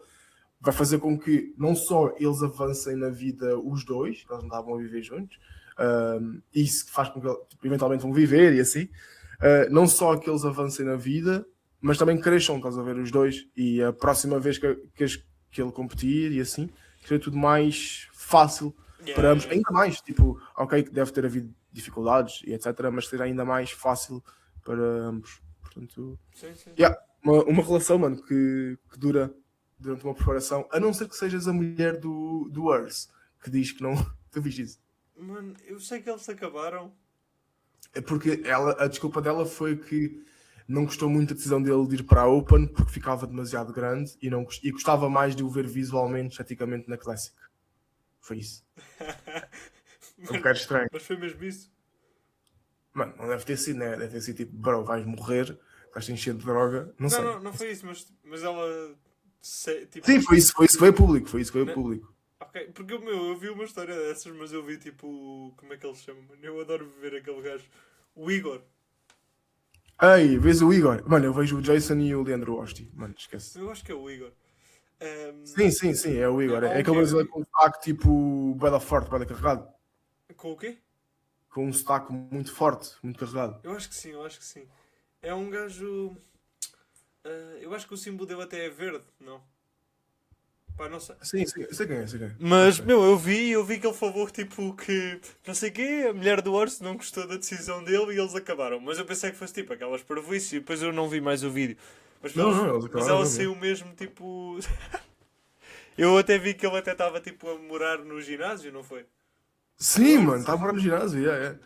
vai fazer com que não só eles avancem na vida os dois, eles não estavam a viver juntos, e isso faz com que eles tipo, eventualmente vão viver e assim, não só que eles avancem na vida, mas também cresçam, estás a ver, os dois, e a próxima vez que ele competir e assim, que seja tudo mais fácil para Yeah, ambos, yeah. ainda mais, tipo, ok, que deve ter havido dificuldades e etc, mas seja ainda mais fácil para ambos. Portanto, Sim, sim. yeah, uma relação, mano, que dura durante uma preparação, a não ser que sejas a mulher do Urs, que diz que não. Tu viste isso? Mano, eu sei que eles acabaram. É porque a desculpa dela foi que não gostou muito da decisão dele de ir para a Open porque ficava demasiado grande e gostava mais de o ver visualmente, esteticamente na Classic. Foi isso. É um Mano, bocado estranho. mas foi mesmo isso. Mano, não deve ter sido, né? Deve ter sido tipo, bro, vais morrer, estás enchendo de droga, não Não, sei. não, não foi isso, mas ela. Tipo. Sim, foi isso que veio a público, foi isso que veio a Né? público. Ok, porque eu vi uma história dessas, mas eu vi tipo. Como é que ele se chama? Mano? Eu adoro ver aquele gajo. O Igor. Ei, vês o Igor? Mano, eu vejo o Jason e o Leandro Osti. Mano, esquece. Eu acho que é o Igor. Sim, é o Igor. Há É um aquele que brasileiro com um sotaque tipo bué da forte, bué da carregado. Com o quê? Com um sotaque muito forte, muito carregado. Eu acho que sim, eu acho que sim. É um gajo. Eu acho que o símbolo dele até é verde, não? Pá, não sei. Sim, sei quem é, sei quem é. Mas, Ok. meu, eu vi que ele falou tipo que não sei o quê, a mulher do Orso não gostou da decisão dele e eles acabaram. Mas eu pensei que fosse tipo aquelas parvoíces e depois eu não vi mais o vídeo. Mas, Não, eles mas acabaram ela mesmo. saiu mesmo tipo. Eu até vi que ele até estava tipo a morar no ginásio, não foi? Sim, mano, está a morar no ginásio, yeah.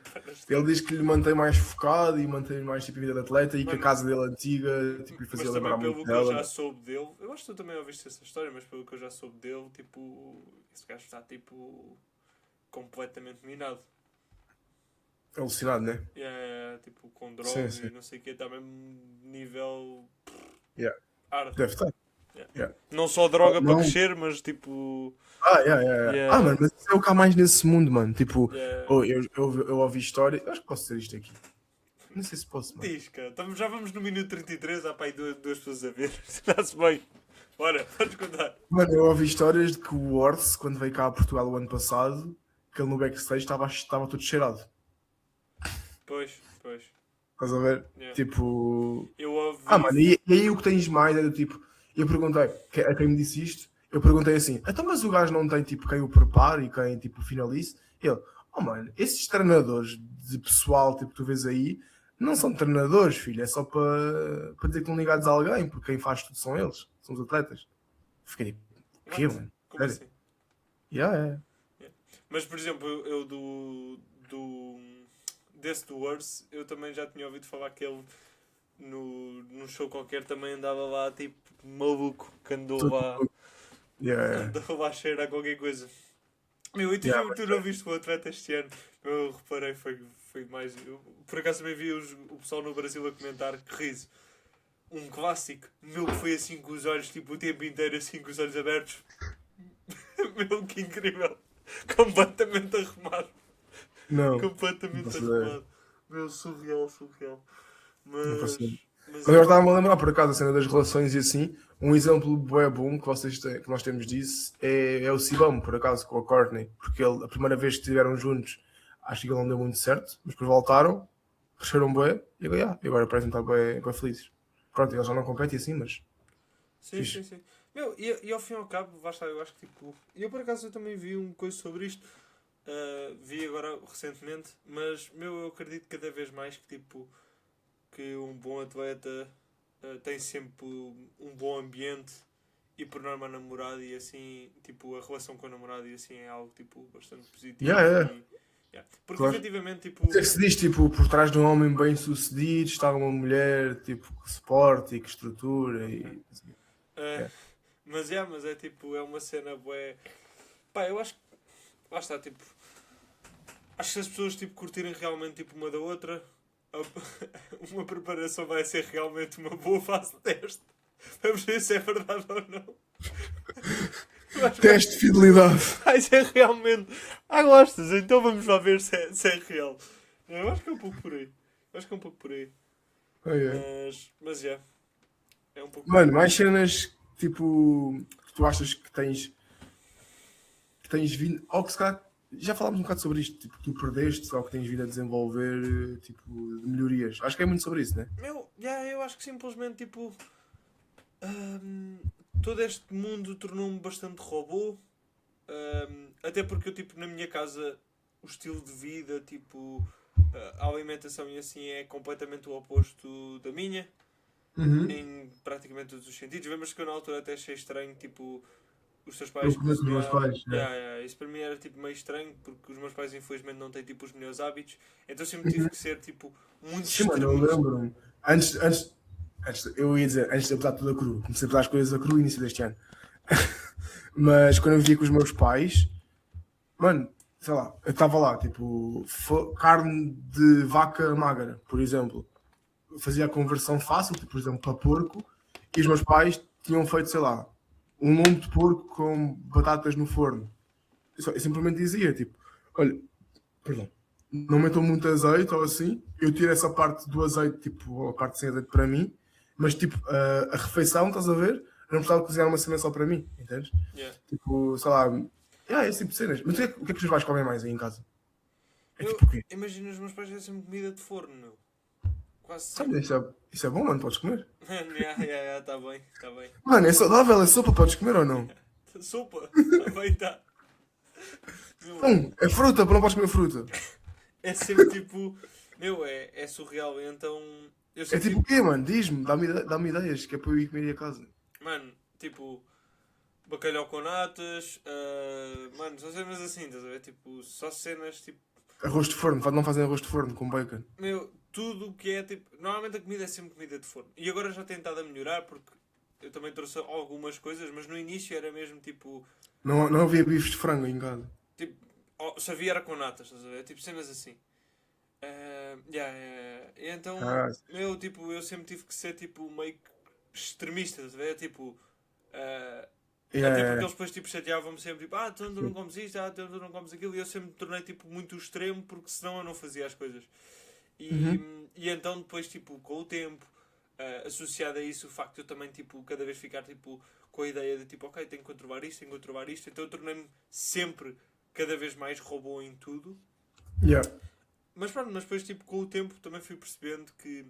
Ele diz que lhe mantém mais focado e mantém mais tipo vida de atleta e que a Mano, casa dele antiga tipo, lhe fazia mas também lembrar muito pelo que eu já dela. soube dele, eu acho que tu também ouviste essa história, mas pelo que eu já soube dele, tipo, esse gajo está tipo completamente minado. Alucinado, né? É, tipo, com Sim, drogas sim. e não sei o que, está mesmo nível Yeah. hard. Deve estar. Yeah. Yeah. Não só droga para Não. crescer, mas tipo. Yeah. Yeah, Mano, mas isso é o que há mais nesse mundo, mano. Tipo, yeah. eu ouvi história. Eu acho que posso dizer isto aqui. Não sei se posso, mano. Diz, cara, já vamos no minuto 33, há para aí duas pessoas a ver. Está-se bem. Bora, podes contar. Mano, eu ouvi histórias de que o Worth, quando veio cá a Portugal o ano passado, que ele no backstage estava todo cheirado. Pois. Estás a ver? Yeah. Tipo. Eu ouvi. Mano, e aí o que tens mais é do tipo. Eu perguntei a quem me disse isto. Eu perguntei assim: então, mas o gajo não tem tipo quem o prepara e quem tipo finalize? Ele, oh mano, esses treinadores de pessoal tipo que tu vês aí não são treinadores, filho, é só para dizer que estão ligados a alguém, porque quem faz tudo são eles, são os atletas. Fiquei tipo, o quê, What? mano? Como Sério? assim? Yeah. Mas, por exemplo, eu desse do Worse, eu também já tinha ouvido falar que ele num show qualquer também andava lá tipo maluco, que andou Tudo- lá, Yeah. andou lá a cheirar qualquer coisa. Meu, e Yeah, tu não viste o atleta este ano? Eu reparei, foi mais. Por acaso também vi o pessoal no Brasil a comentar que riso. Um clássico, meu, que foi assim com os olhos, tipo o tempo inteiro, assim com os olhos abertos. Meu, que incrível! Completamente arrumado. Não, Completamente faço ideia. arrumado. Meu, surreal. Não faço ideia. Mas Mas agora estava-me a lembrar, por acaso, a cena das relações e assim. Um exemplo bué bom que, que nós temos disso é o Sibam, por acaso, com a Courtney. Porque a primeira vez que estiveram juntos, acho que ele não deu muito certo, mas depois voltaram, cresceram bué e agora parecem estar bué felizes. Pronto, eles já não competem assim, mas fixe. sim. Meu, e ao fim e ao cabo, basta, eu acho que tipo. Eu por acaso eu também vi uma coisa sobre isto. vi agora recentemente, mas eu acredito cada vez mais que tipo que um bom atleta tem sempre um bom ambiente e por norma namorado e assim, tipo, a relação com a namorada e assim é algo tipo bastante positivo Yeah. yeah. Porque Claro. efetivamente tipo. Isso é que se diz, tipo, por trás de um homem bem sucedido está uma mulher, tipo, que suporta e que estrutura e... Uh, mas é tipo, é uma cena bué. Pá, eu acho que lá está, tipo, acho que se as pessoas tipo, curtirem realmente tipo, uma da outra, uma preparação vai ser realmente uma boa fase de teste. Vamos ver se é verdade ou não. Eu acho que Teste de fidelidade. vai ser realmente. Ah, gostas? Então vamos lá ver se é real. Eu acho que é um pouco por aí. Eu acho que é um pouco por aí. Mas é. É um pouco. Mano, mais cenas, tipo, que tu achas que tens vindo, ou que se calhar, já falámos um bocado sobre isto, tipo, tu perdeste, ou que tens vindo a desenvolver, tipo, de melhorias. Acho que é muito sobre isso, né? Eu acho que simplesmente tipo. Todo este mundo tornou-me bastante robô. Até porque eu, tipo, na minha casa, o estilo de vida, tipo, a alimentação e assim é completamente o oposto da minha. Em praticamente todos os sentidos. Lembras que eu na altura até achei estranho, tipo, os teus pais Eu conheço os meus cozinhar. pais, né? Isso para mim era tipo meio estranho porque os meus pais infelizmente não têm tipo os melhores hábitos. Então sempre tive que ser tipo muito Sim, mano, eu extremista. lembro-me. Eu ia dizer, antes de eu pesar tudo a cru, comecei a pesar as coisas a cru no início deste ano. Mas quando eu vivia com os meus pais, mano, sei lá, eu estava lá, tipo, carne de vaca magra, por exemplo. Eu fazia a conversão fácil, tipo, por exemplo, para porco, e os meus pais tinham feito, sei lá, um lombo de porco com batatas no forno. Eu simplesmente dizia, tipo, olha, perdão, não metam muito azeite ou assim, eu tiro essa parte do azeite, tipo, a parte sem azeite para mim, mas tipo, a refeição, estás a ver? Eu não precisava cozinhar uma cena só para mim, entendes? Yeah. Tipo, sei lá, esse tipo de cenas. Mas o que é que os teus pais comem mais aí em casa? É Eu tipo o quê? imagino os meus pais fazem sempre comida de forno, meu. Quase Sabe, sempre. isso é bom, mano, podes comer. Tá bem, tá bem. Mano, é saudável, é sopa, podes comer ou não? Sopa, tá bem, tá. Meu, Não, é fruta, não podes comer fruta. é sempre tipo. É surreal. Então, eu É sempre tipo o tive. quê, mano? Diz-me, dá-me ideias, que é para eu ir comer a casa. Mano, tipo. Bacalhau com natas. Mano, só cenas assim, estás a ver? Tipo, só cenas tipo. Arroz de forno, não fazem arroz de forno com bacon. Tudo o que é tipo. Normalmente a comida é sempre comida de forno. E agora já tenho estado a melhorar porque eu também trouxe algumas coisas, mas no início era mesmo tipo. Não havia bifes de frango em casa. Tipo, se havia era com natas, estás a ver? Tipo, cenas assim. E então, Ah, tipo, eu sempre tive que ser tipo meio que extremista, estás a ver? Tipo. ah, Até porque yeah. eles depois tipo, chateavam-me sempre, tipo, tu não comes isto, tu não comes aquilo, e eu sempre me tornei tipo, muito extremo porque senão eu não fazia as coisas. E, Uhum. e então depois, tipo, com o tempo, associado a isso, o facto de eu também, tipo, cada vez ficar, tipo, com a ideia de, tipo, ok, tenho que controlar isto, então eu tornei-me sempre, cada vez mais robô em tudo. Yeah. Mas pronto, mas depois, tipo, com o tempo também fui percebendo que,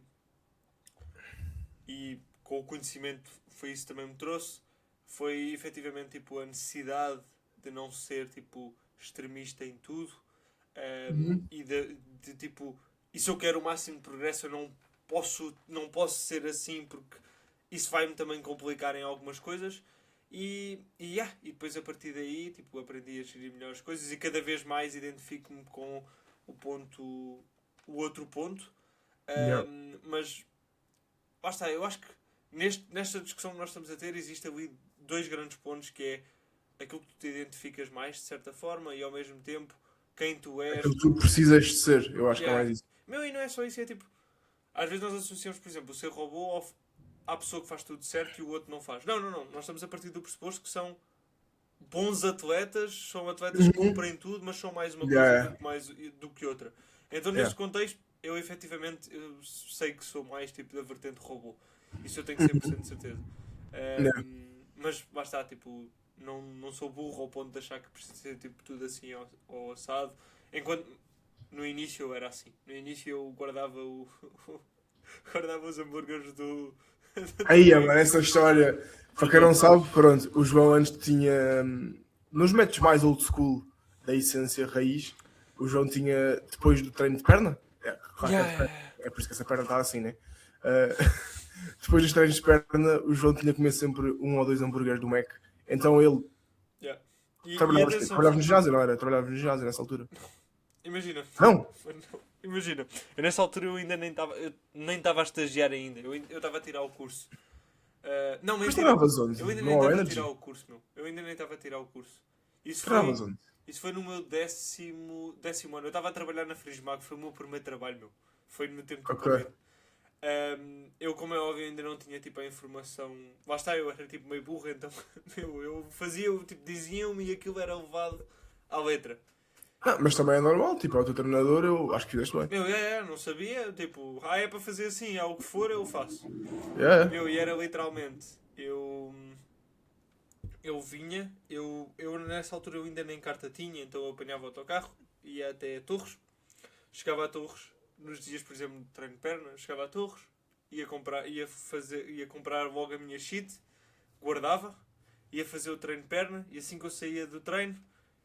e com o conhecimento foi isso que também me trouxe, foi efetivamente, tipo, a necessidade de não ser, tipo, extremista em tudo. Uhum. E de tipo, e se eu quero o máximo de progresso, eu não posso ser assim porque isso vai-me também complicar em algumas coisas. E depois a partir daí tipo, aprendi a gerir melhor as coisas e cada vez mais identifico-me com o outro ponto. Yeah. Mas lá está, eu acho que nesta discussão que nós estamos a ter existe ali dois grandes pontos que é aquilo que tu te identificas mais de certa forma e ao mesmo tempo quem tu és, Aquilo que tu precisas de ser, eu acho que é Yeah. mais isso. E não é só isso, é tipo. Às vezes nós associamos, por exemplo, o ser robô à pessoa que faz tudo certo e o outro não faz. Não. Nós estamos a partir do pressuposto que são bons atletas, são atletas que Uhum. cumprem tudo, mas são mais uma coisa Yeah. do que outra. Então, Yeah. nesse contexto, eu efetivamente sei que sou mais tipo da vertente robô. Isso eu tenho Uhum. 100% de certeza. Yeah. Mas lá está, tipo, não sou burro ao ponto de achar que precisa ser tipo, tudo assim ao assado. Enquanto no início eu era assim. No início eu guardava guardava os hambúrgueres do. Aí, mano, essa história, para quem não sabe, pronto, o João antes tinha, nos métodos mais old school, da essência raiz, o João tinha, depois do treino de perna, é por isso que essa perna está assim, né? Depois dos treinos de perna, o João tinha que comer sempre 1 ou 2 hambúrgueres do Mac. Então ele Yeah. E trabalhava atenção, no ginásio, não era? Trabalhava no ginásio nessa altura. imagina. Não! Imagina, eu nessa altura eu ainda nem estava a estagiar ainda. Eu estava a tirar o curso. Não, Mas mentira. trabalhavas onde? Eu ainda No nem All estava a Energy? tirar o curso, meu. Eu ainda nem estava a tirar o curso. Isso Trabalhavas foi, onde? isso foi no meu décimo ano. Eu estava a trabalhar na Frismag, foi o meu primeiro trabalho, meu. Foi no tempo do Ok. Covid. Eu, como é óbvio, ainda não tinha tipo a informação. Lá está, eu era tipo meio burro, então eu fazia, tipo, diziam-me e aquilo era levado à letra. Mas também é normal, tipo, ao teu treinador, eu acho que fizeste bem. Meu, não sabia, tipo, é para fazer assim, o que for eu faço. É. Meu, e era literalmente, eu vinha, eu nessa altura eu ainda nem carta tinha, então eu apanhava o autocarro, ia até Torres, chegava a Torres, nos dias, por exemplo, de treino de perna, chegava a Torres, ia comprar logo a minha sheet, guardava, ia fazer o treino de perna, e assim que eu saía do treino,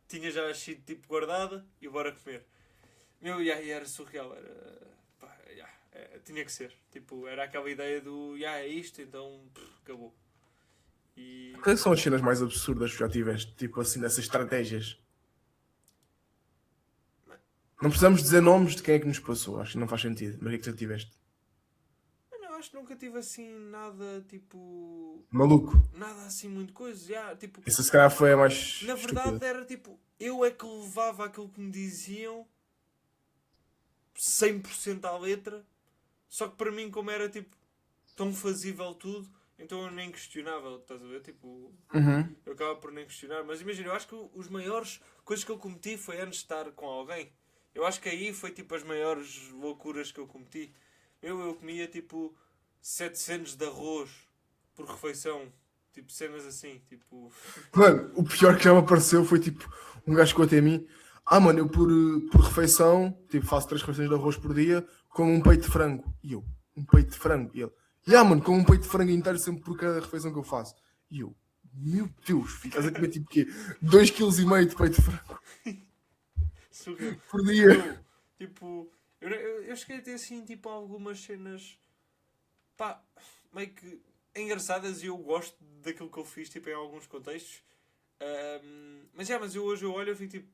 tinha já a sheet tipo guardada, e bora comer. Meu, e era surreal, pá, tinha que ser, tipo, era aquela ideia do, é isto, então, acabou. E... Quais são as cenas mais absurdas que já tiveste, tipo assim, dessas estratégias? Não precisamos dizer nomes de quem é que nos passou, acho que não faz sentido. Mas o que é que já tiveste? Não, acho que nunca tive assim nada, tipo... Maluco. Nada assim muito coisa, tipo... Essa se calhar foi a mais Na verdade estúpida. era tipo, eu é que levava aquilo que me diziam 100% à letra, só que para mim como era tipo tão fazível tudo, então eu nem questionava, estás a ver? Tipo, Uhum. eu acabava por nem questionar, mas imagina, eu acho que os maiores coisas que eu cometi foi antes de estar com alguém. Eu acho que aí foi tipo as maiores loucuras que eu cometi. Eu comia tipo 700 de arroz por refeição. Tipo, cenas assim, tipo... Mano, o pior que já me apareceu foi tipo um gajo que chegou até a mim. Mano, eu por refeição, tipo, faço 3 refeições de arroz por dia, como um peito de frango. E eu, um peito de frango. E ele, mano, como um peito de frango inteiro sempre por cada refeição que eu faço. E eu, meu Deus, ficas a comer tipo o quê? 2,5 kg de peito de frango Surreal. por dia. Tipo, eu cheguei a ter assim, tipo, algumas cenas, pá, meio que engraçadas e eu gosto daquilo que eu fiz, tipo, em alguns contextos. Mas eu hoje eu olho e fico tipo,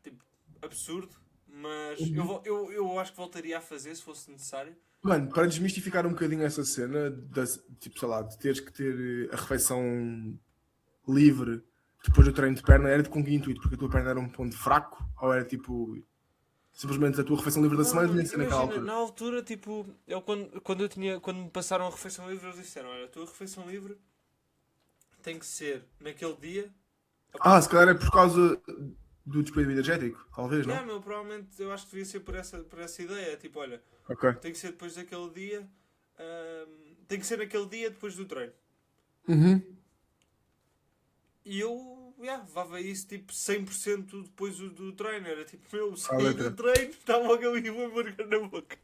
tipo, absurdo, mas eu acho que voltaria a fazer se fosse necessário. Mano, para desmistificar um bocadinho essa cena, tipo, sei lá, de teres que ter a refeição livre depois do treino de perna, era de com que intuito? Porque a tua perna era um ponto fraco? Ou era tipo, simplesmente a tua refeição livre da semana tinha que ser naquela Imagina, altura? na altura, tipo, quando me passaram a refeição livre, eles disseram, olha, a tua refeição livre tem que ser naquele dia. Se calhar é por causa do desperdício energético, talvez, não? Meu, provavelmente eu acho que devia ser por essa ideia. Tipo, olha, Ok. tem que ser depois daquele dia. Tem que ser naquele dia depois do treino. Uhum. E eu, levava isso tipo 100% depois do treino. Era tipo, À saí letra. do treino, estava logo ali um hambúrguer na boca.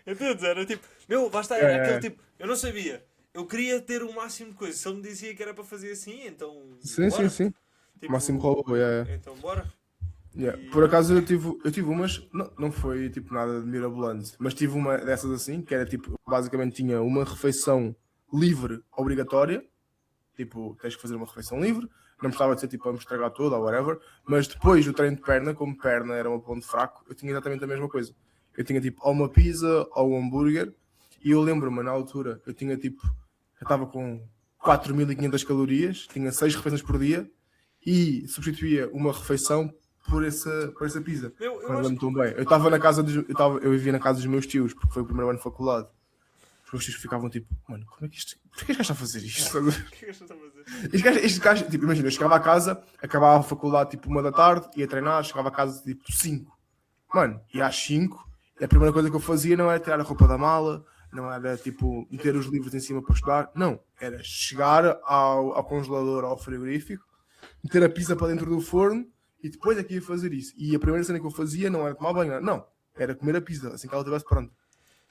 Entendes? Era tipo, basta, É. era aquele tipo, eu não sabia. Eu queria ter o máximo de coisas. Se ele me dizia que era para fazer assim, então. Sim, Bora. sim, sim. Tipo, Máximo roubo, então bora. Yeah. E- Por acaso eu tive umas, não foi tipo nada de mirabolante, mas tive uma dessas assim, que era tipo, basicamente tinha uma refeição livre obrigatória, tipo, tens que fazer uma refeição livre, não precisava de ser tipo, vamos estragar toda ou whatever, mas depois do treino de perna, como perna era um ponto fraco, eu tinha exatamente a mesma coisa. Eu tinha tipo, ou uma pizza ou um hambúrguer, e eu lembro-me na altura, eu tinha tipo, eu estava com 4.500 calorias, tinha 6 refeições por dia, e substituía uma refeição por essa pizza. Meu, eu Não acho lembro tão bem. Eu vivia na casa dos meus tios, porque foi o primeiro ano de faculdade. Os meus tios ficavam tipo, mano, como é que isto. Porquê que este gajo está a fazer isto? O que é que está a fazer? Este gajo, tipo, imagina, eu chegava a casa, acabava a faculdade tipo 1 da tarde, ia treinar, chegava a casa tipo 5. Mano, e às 5, a primeira coisa que eu fazia não era tirar a roupa da mala, não era tipo meter os livros em cima para estudar, não. Era chegar ao congelador, ao frigorífico, meter a pizza para dentro do forno e depois é que ia fazer isso. E a primeira cena que eu fazia não era tomar banho, não. Era comer a pizza assim que ela estivesse pronta.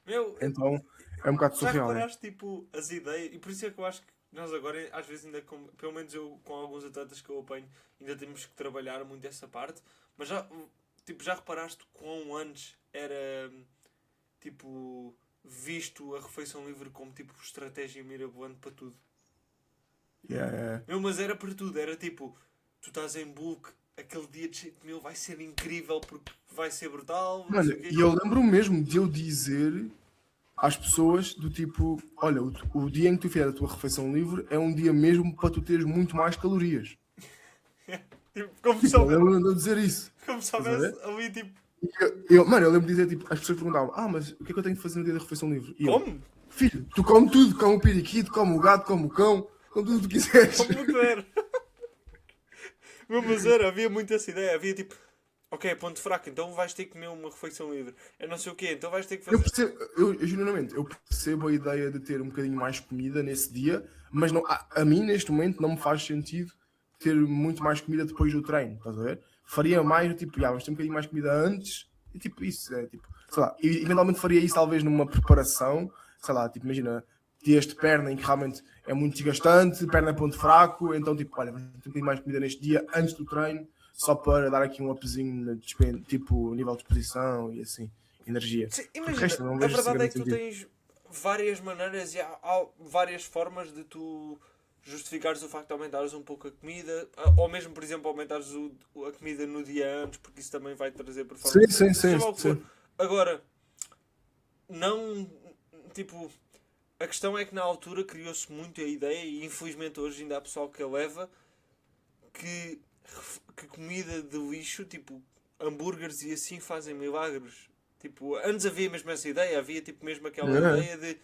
Meu, Então é um bocado já surreal, né? reparaste tipo as ideias, e por isso é que eu acho que nós agora, às vezes, ainda pelo menos eu, com alguns atletas que eu apanho, ainda temos que trabalhar muito essa parte. Mas já reparaste quão antes era, tipo, visto a refeição livre como, tipo, estratégia mirabolante para tudo? Yeah. Mas era para tudo. Era tipo, tu estás em bulk, aquele dia de jeito meu vai ser incrível porque vai ser brutal. Não Mano, sei o quê. e eu lembro mesmo de eu dizer às pessoas do tipo, olha, o dia em que tu fizer a tua refeição livre é um dia mesmo para tu teres muito mais calorias. Tipo, como Tipo, se eu houvesse, lembro de eu dizer isso. como se Estás a houvesse ver? ali tipo, Mano, eu lembro de dizer, tipo, as pessoas perguntavam, mas o que é que eu tenho de fazer no dia da refeição livre? E eu, como? filho, tu come tudo, come o periquito, come o gato, come o cão, come tudo o que tu quiseres. Como não era? Mas era, havia muito essa ideia. Havia tipo, ok, ponto fraco, então vais ter que comer uma refeição livre. É não sei o quê, então vais ter que Eu fazer. percebo, genuinamente, eu percebo a ideia de ter um bocadinho mais comida nesse dia, mas não, a mim neste momento não me faz sentido ter muito mais comida depois do treino, estás a ver? Faria mais, tipo, vamos ter um bocadinho mais comida antes, e tipo, isso, é tipo, sei lá, e eventualmente faria isso talvez numa preparação, sei lá, tipo, imagina, dias de perna em que realmente é muito desgastante, perna é ponto fraco, então tipo, olha, vamos ter um bocadinho mais comida neste dia antes do treino, só para dar aqui um upzinho, tipo, nível de disposição e assim, energia. Sim, Porque de imagina, resto, não a vejo verdade é sinceramente que tu sentido. tens várias maneiras e há várias formas de tu justificares o facto de aumentares um pouco a comida, ou mesmo, por exemplo, aumentares a comida no dia antes, porque isso também vai trazer Sim, performance. sim, Seja sim, lá o que for. sim. Agora, não. Tipo, a questão é que na altura criou-se muito a ideia, e infelizmente hoje ainda há pessoal que a leva, que, que comida de lixo, tipo hambúrgueres e assim, fazem milagres. Tipo, antes havia mesmo essa ideia, havia tipo mesmo aquela É. ideia de.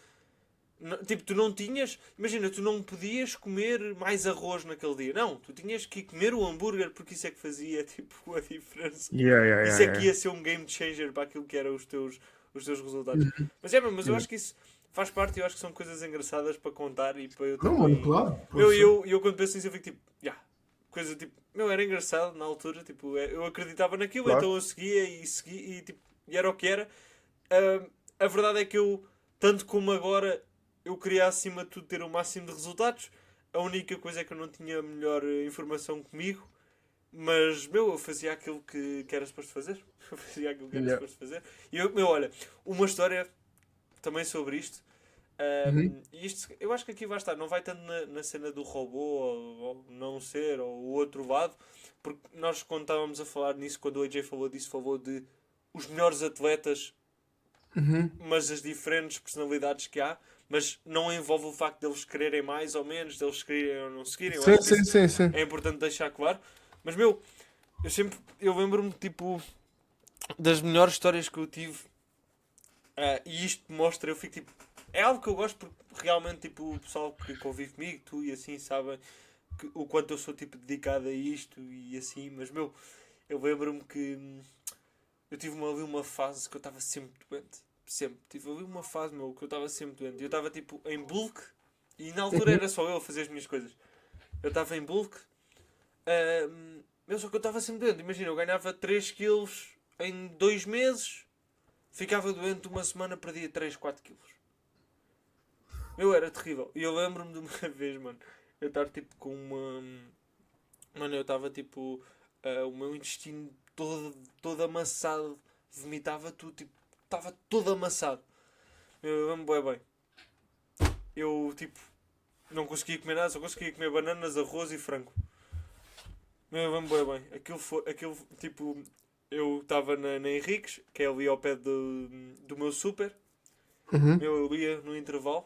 Tipo, tu não tinhas. Imagina, tu não podias comer mais arroz naquele dia. Não, tu tinhas que ir comer o hambúrguer porque isso é que fazia tipo a diferença. Yeah, yeah, Isso yeah, é que yeah. ia ser um game changer para aquilo que eram os teus resultados. Mas eu Yeah. acho que isso faz parte e eu acho que são coisas engraçadas para contar e para eu Não, mano, também. claro. Pode Eu, ser. eu, eu quando penso nisso eu fico tipo, coisa tipo, era engraçado na altura, tipo, eu acreditava naquilo, Claro. então eu seguia e tipo, e era o que era. A verdade é que eu, tanto como agora, eu queria acima de tudo ter o máximo de resultados. A única coisa é que eu não tinha a melhor informação comigo. Mas, eu fazia aquilo que era suposto fazer. Eu fazia aquilo que era Yeah. suposto fazer. E olha, uma história também sobre isto. Uhum. E isto, eu acho que aqui vai estar. Não vai tanto na cena do robô, ou não ser, ou o outro lado. Porque nós, quando estávamos a falar nisso, quando o AJ falou disso, falou de os melhores atletas, Uhum. mas as diferentes personalidades que há. Mas não envolve o facto deles quererem mais ou menos, deles quererem ou não seguirem. Eu Sim, acho que sim, isso sim, sim. é importante deixar claro. Mas, eu lembro-me, tipo, das melhores histórias que eu tive. E isto mostra, eu fico tipo. É algo que eu gosto porque realmente, tipo, o pessoal que convive comigo, tu e assim, sabem o quanto eu sou, tipo, dedicado a isto e assim. Mas, eu lembro-me que eu tive ali uma fase que eu estava sempre doente. Sempre. Tive ali uma fase, que eu estava sempre doente. Eu estava, tipo, em bulk e na altura Uhum. era só eu a fazer as minhas coisas. Eu estava em bulk, só que eu estava sempre doente. Imagina, eu ganhava 3 quilos em 2 meses, ficava doente uma semana, perdia 3 4 quilos. Era terrível. E eu lembro-me de uma vez, mano, eu estar tipo com uma. Mano, eu estava tipo. O meu intestino todo amassado, vomitava tudo, tipo, estava todo amassado. Eu lembro bem, bem. Eu tipo. Não conseguia comer nada, só conseguia comer bananas, arroz e frango. Eu lembro bem, bem. Aquilo tipo. Eu estava na Henriques, que é ali ao pé do meu super. Uhum. Eu ia no intervalo,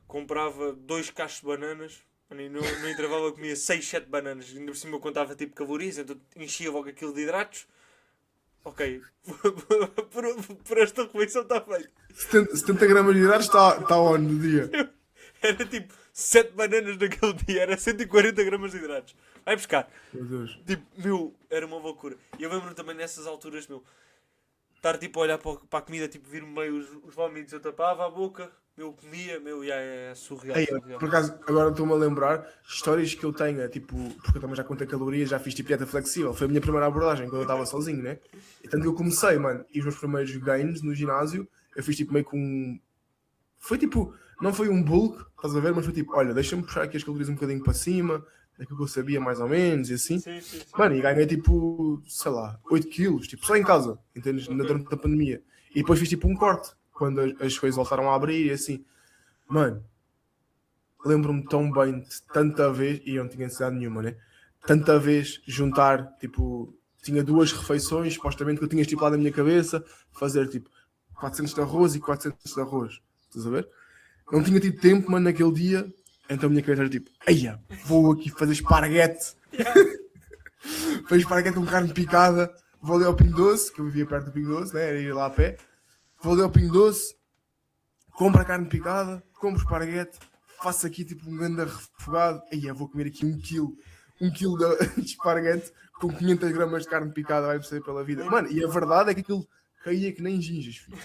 comprava 2 cachos de bananas. E no intervalo eu comia 6 7 bananas. Ainda por cima eu contava tipo calorias, então enchia logo aquilo de hidratos. Ok, por esta refeição está feito. 70 gramas de hidratos está on do dia. Era tipo 7 bananas naquele dia, era 140 gramas de hidratos. Vai buscar. Meu Deus. Tipo, era uma loucura. E eu lembro-me também nessas alturas, estar tipo a olhar para a comida, tipo, vir-me meio os vómitos, eu tapava a boca, comia, é surreal, Ei, surreal. por acaso, agora estou-me a lembrar histórias que eu tenho, tipo, porque eu também já contei calorias, já fiz tipo dieta flexível. Foi a minha primeira abordagem quando eu estava sozinho, né? E tanto que eu comecei, mano, e os meus primeiros gains no ginásio, eu fiz tipo meio com. Foi tipo, não foi um bulk, estás a ver? Mas foi tipo, olha, deixa-me puxar aqui as calorias um bocadinho para cima, daquilo que eu sabia mais ou menos e assim. Sim, sim, sim. Mano, e ganhei tipo, sei lá, 8 quilos, tipo, só em casa, entendes? Ok. Durante a pandemia. E depois fiz tipo um corte, quando as coisas voltaram a abrir e assim. Mano, lembro-me tão bem de tanta vez, e eu não tinha necessidade nenhuma, né? Tanta vez juntar, tipo, tinha duas refeições, supostamente, que eu tinha estipulado na minha cabeça, fazer tipo 400 de arroz e 400 de arroz. Estás a ver? Não tinha tido tempo, mano, naquele dia, então a minha cabeça era tipo, eia, vou aqui fazer esparguete. Fiz esparguete com carne picada, vou ali ao Pingo Doce, que eu vivia perto do Pingo Doce, né? Era ir lá a pé. Vou ali ao Pingo Doce, compro a carne picada, compro esparguete, faço aqui tipo um grande refogado. Aí eu vou comer aqui 1 quilo de esparguete com 500 gramas de carne picada, vai perceber pela vida. Mano, e a verdade é que aquilo caía que nem ginjas, filho.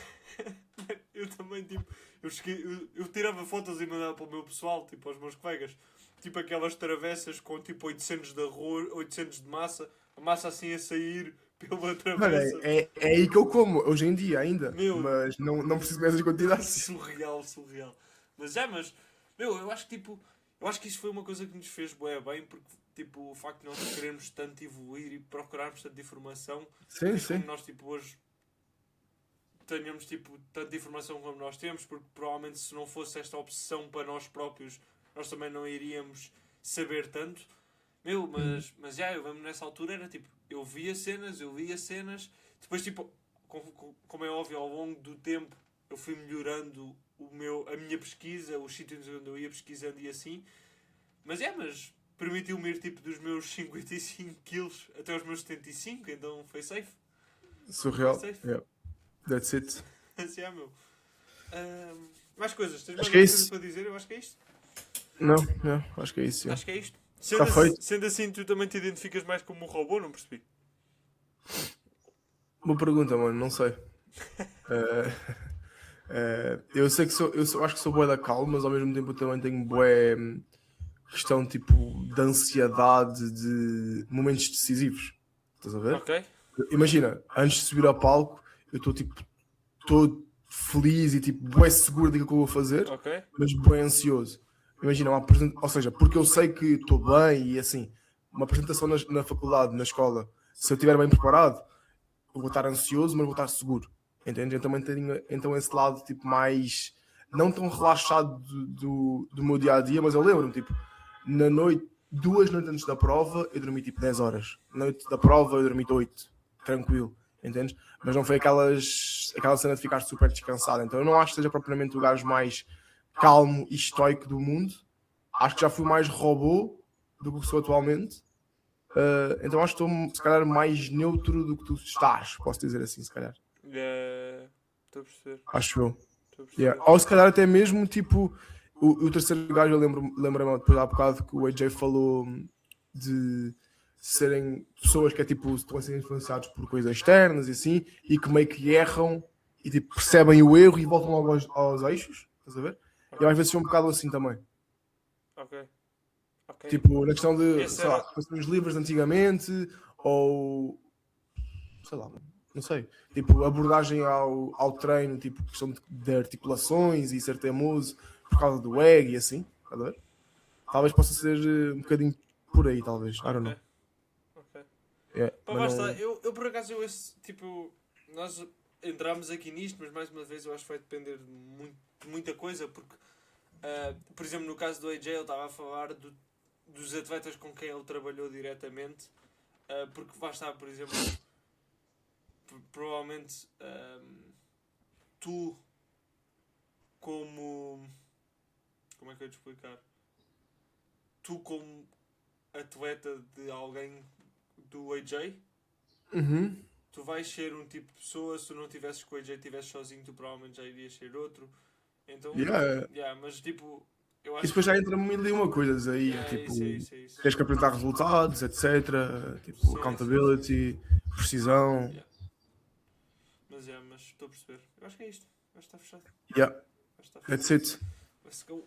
Eu também, tipo, eu tirava fotos e mandava para o meu pessoal, tipo, aos meus colegas. Tipo aquelas travessas com tipo 800 de arroz, 800 de massa, a massa assim a sair pela Mano, travessa. é aí que eu como, hoje em dia ainda. Meu. Mas não preciso dessas quantidades. Surreal, surreal. Meu, eu acho que tipo, eu acho que isso foi uma coisa que nos fez bué bem, porque tipo, o facto de nós querermos tanto evoluir e procurarmos tanta informação, Sim, fez com sim. que nós tipo hoje tenhamos tipo tanta informação como nós temos, porque provavelmente se não fosse esta obsessão para nós próprios, nós também não iríamos saber tanto. Meu, mas já, eu lembro nessa altura era tipo, eu lia cenas, depois tipo, como é óbvio, ao longo do tempo eu fui melhorando a minha pesquisa, os sítios onde eu ia pesquisando e assim, mas permitiu-me ir tipo dos meus 55 quilos até aos meus 75, então foi safe. Surreal. Foi safe. Yeah. That's it. Mas já, meu. Mais coisas, tens mais Acho que é alguma isso. coisa para dizer? Eu acho que é isto. Não, acho que é isso. Acho que é isto. Está feito. Sendo assim, tu também te identificas mais como um robô, não percebi? Boa pergunta, mano, não sei. Eu sei que acho que sou bué da calma, mas ao mesmo tempo eu também tenho bué questão tipo de ansiedade de momentos decisivos. Estás a ver? Ok. Imagina, antes de subir ao palco, eu estou tipo todo feliz e tipo bué seguro daquilo que eu vou fazer, Ok. mas bué ansioso. Imagina, ou seja, porque eu sei que estou bem e assim, uma apresentação na faculdade, na escola, se eu estiver bem preparado, eu vou estar ansioso, mas vou estar seguro. Entende? Eu também tenho então esse lado tipo mais não tão relaxado do meu dia a dia, mas eu lembro-me, tipo, na noite, 2 noites antes da prova, eu dormi tipo 10 horas. Na noite da prova eu dormi 8, tranquilo, entendes? Mas não foi aquela cena de ficar super descansado. Então eu não acho que seja propriamente o gajo mais calmo e estoico do mundo. Acho que já fui mais robô do que sou atualmente. Então acho que estou se calhar mais neutro do que tu estás, posso dizer assim, se calhar. Estou a perceber. Acho eu. Estou a perceber. Yeah. Ou se calhar até mesmo tipo o terceiro gajo, eu lembro-me depois há bocado que o AJ falou de serem pessoas que é tipo estão a ser influenciados por coisas externas e assim, e que meio que erram e tipo percebem o erro e voltam logo aos eixos, estás a ver? Eu às vezes sou um bocado assim também. Ok. Ok. Tipo, na questão de, Esse sei lá, os livros de antigamente, ou sei lá, não sei. Tipo, abordagem ao treino, tipo, questão de articulações e ser teimoso por causa do ego e assim, tá a ver? Talvez possa ser um bocadinho por aí, talvez. I don't know. Ok. Yeah, Pá, mas basta, não... eu por acaso, tipo, nós entramos aqui nisto, mas mais uma vez eu acho que vai depender de muita coisa, porque, por exemplo, no caso do AJ, ele estava a falar dos atletas com quem ele trabalhou diretamente, porque vai estar, por exemplo, provavelmente tu, como é que eu ia te explicar? Tu, como atleta de alguém do AJ, Uhum. tu vais ser um tipo de pessoa, se tu não tivesses com o AJ, estivesses sozinho, tu provavelmente já irias ser outro. Então, Yeah. mas tipo, eu E acho depois já entra mil e uma coisas aí, yeah, é tipo, isso. tens que apresentar resultados, etc. Tipo, Sim, accountability, precisão. Yeah. Mas estou a perceber. Eu acho que é isto. Acho que está fechado. Yeah, Acho que está that's fechado. it. Let's go.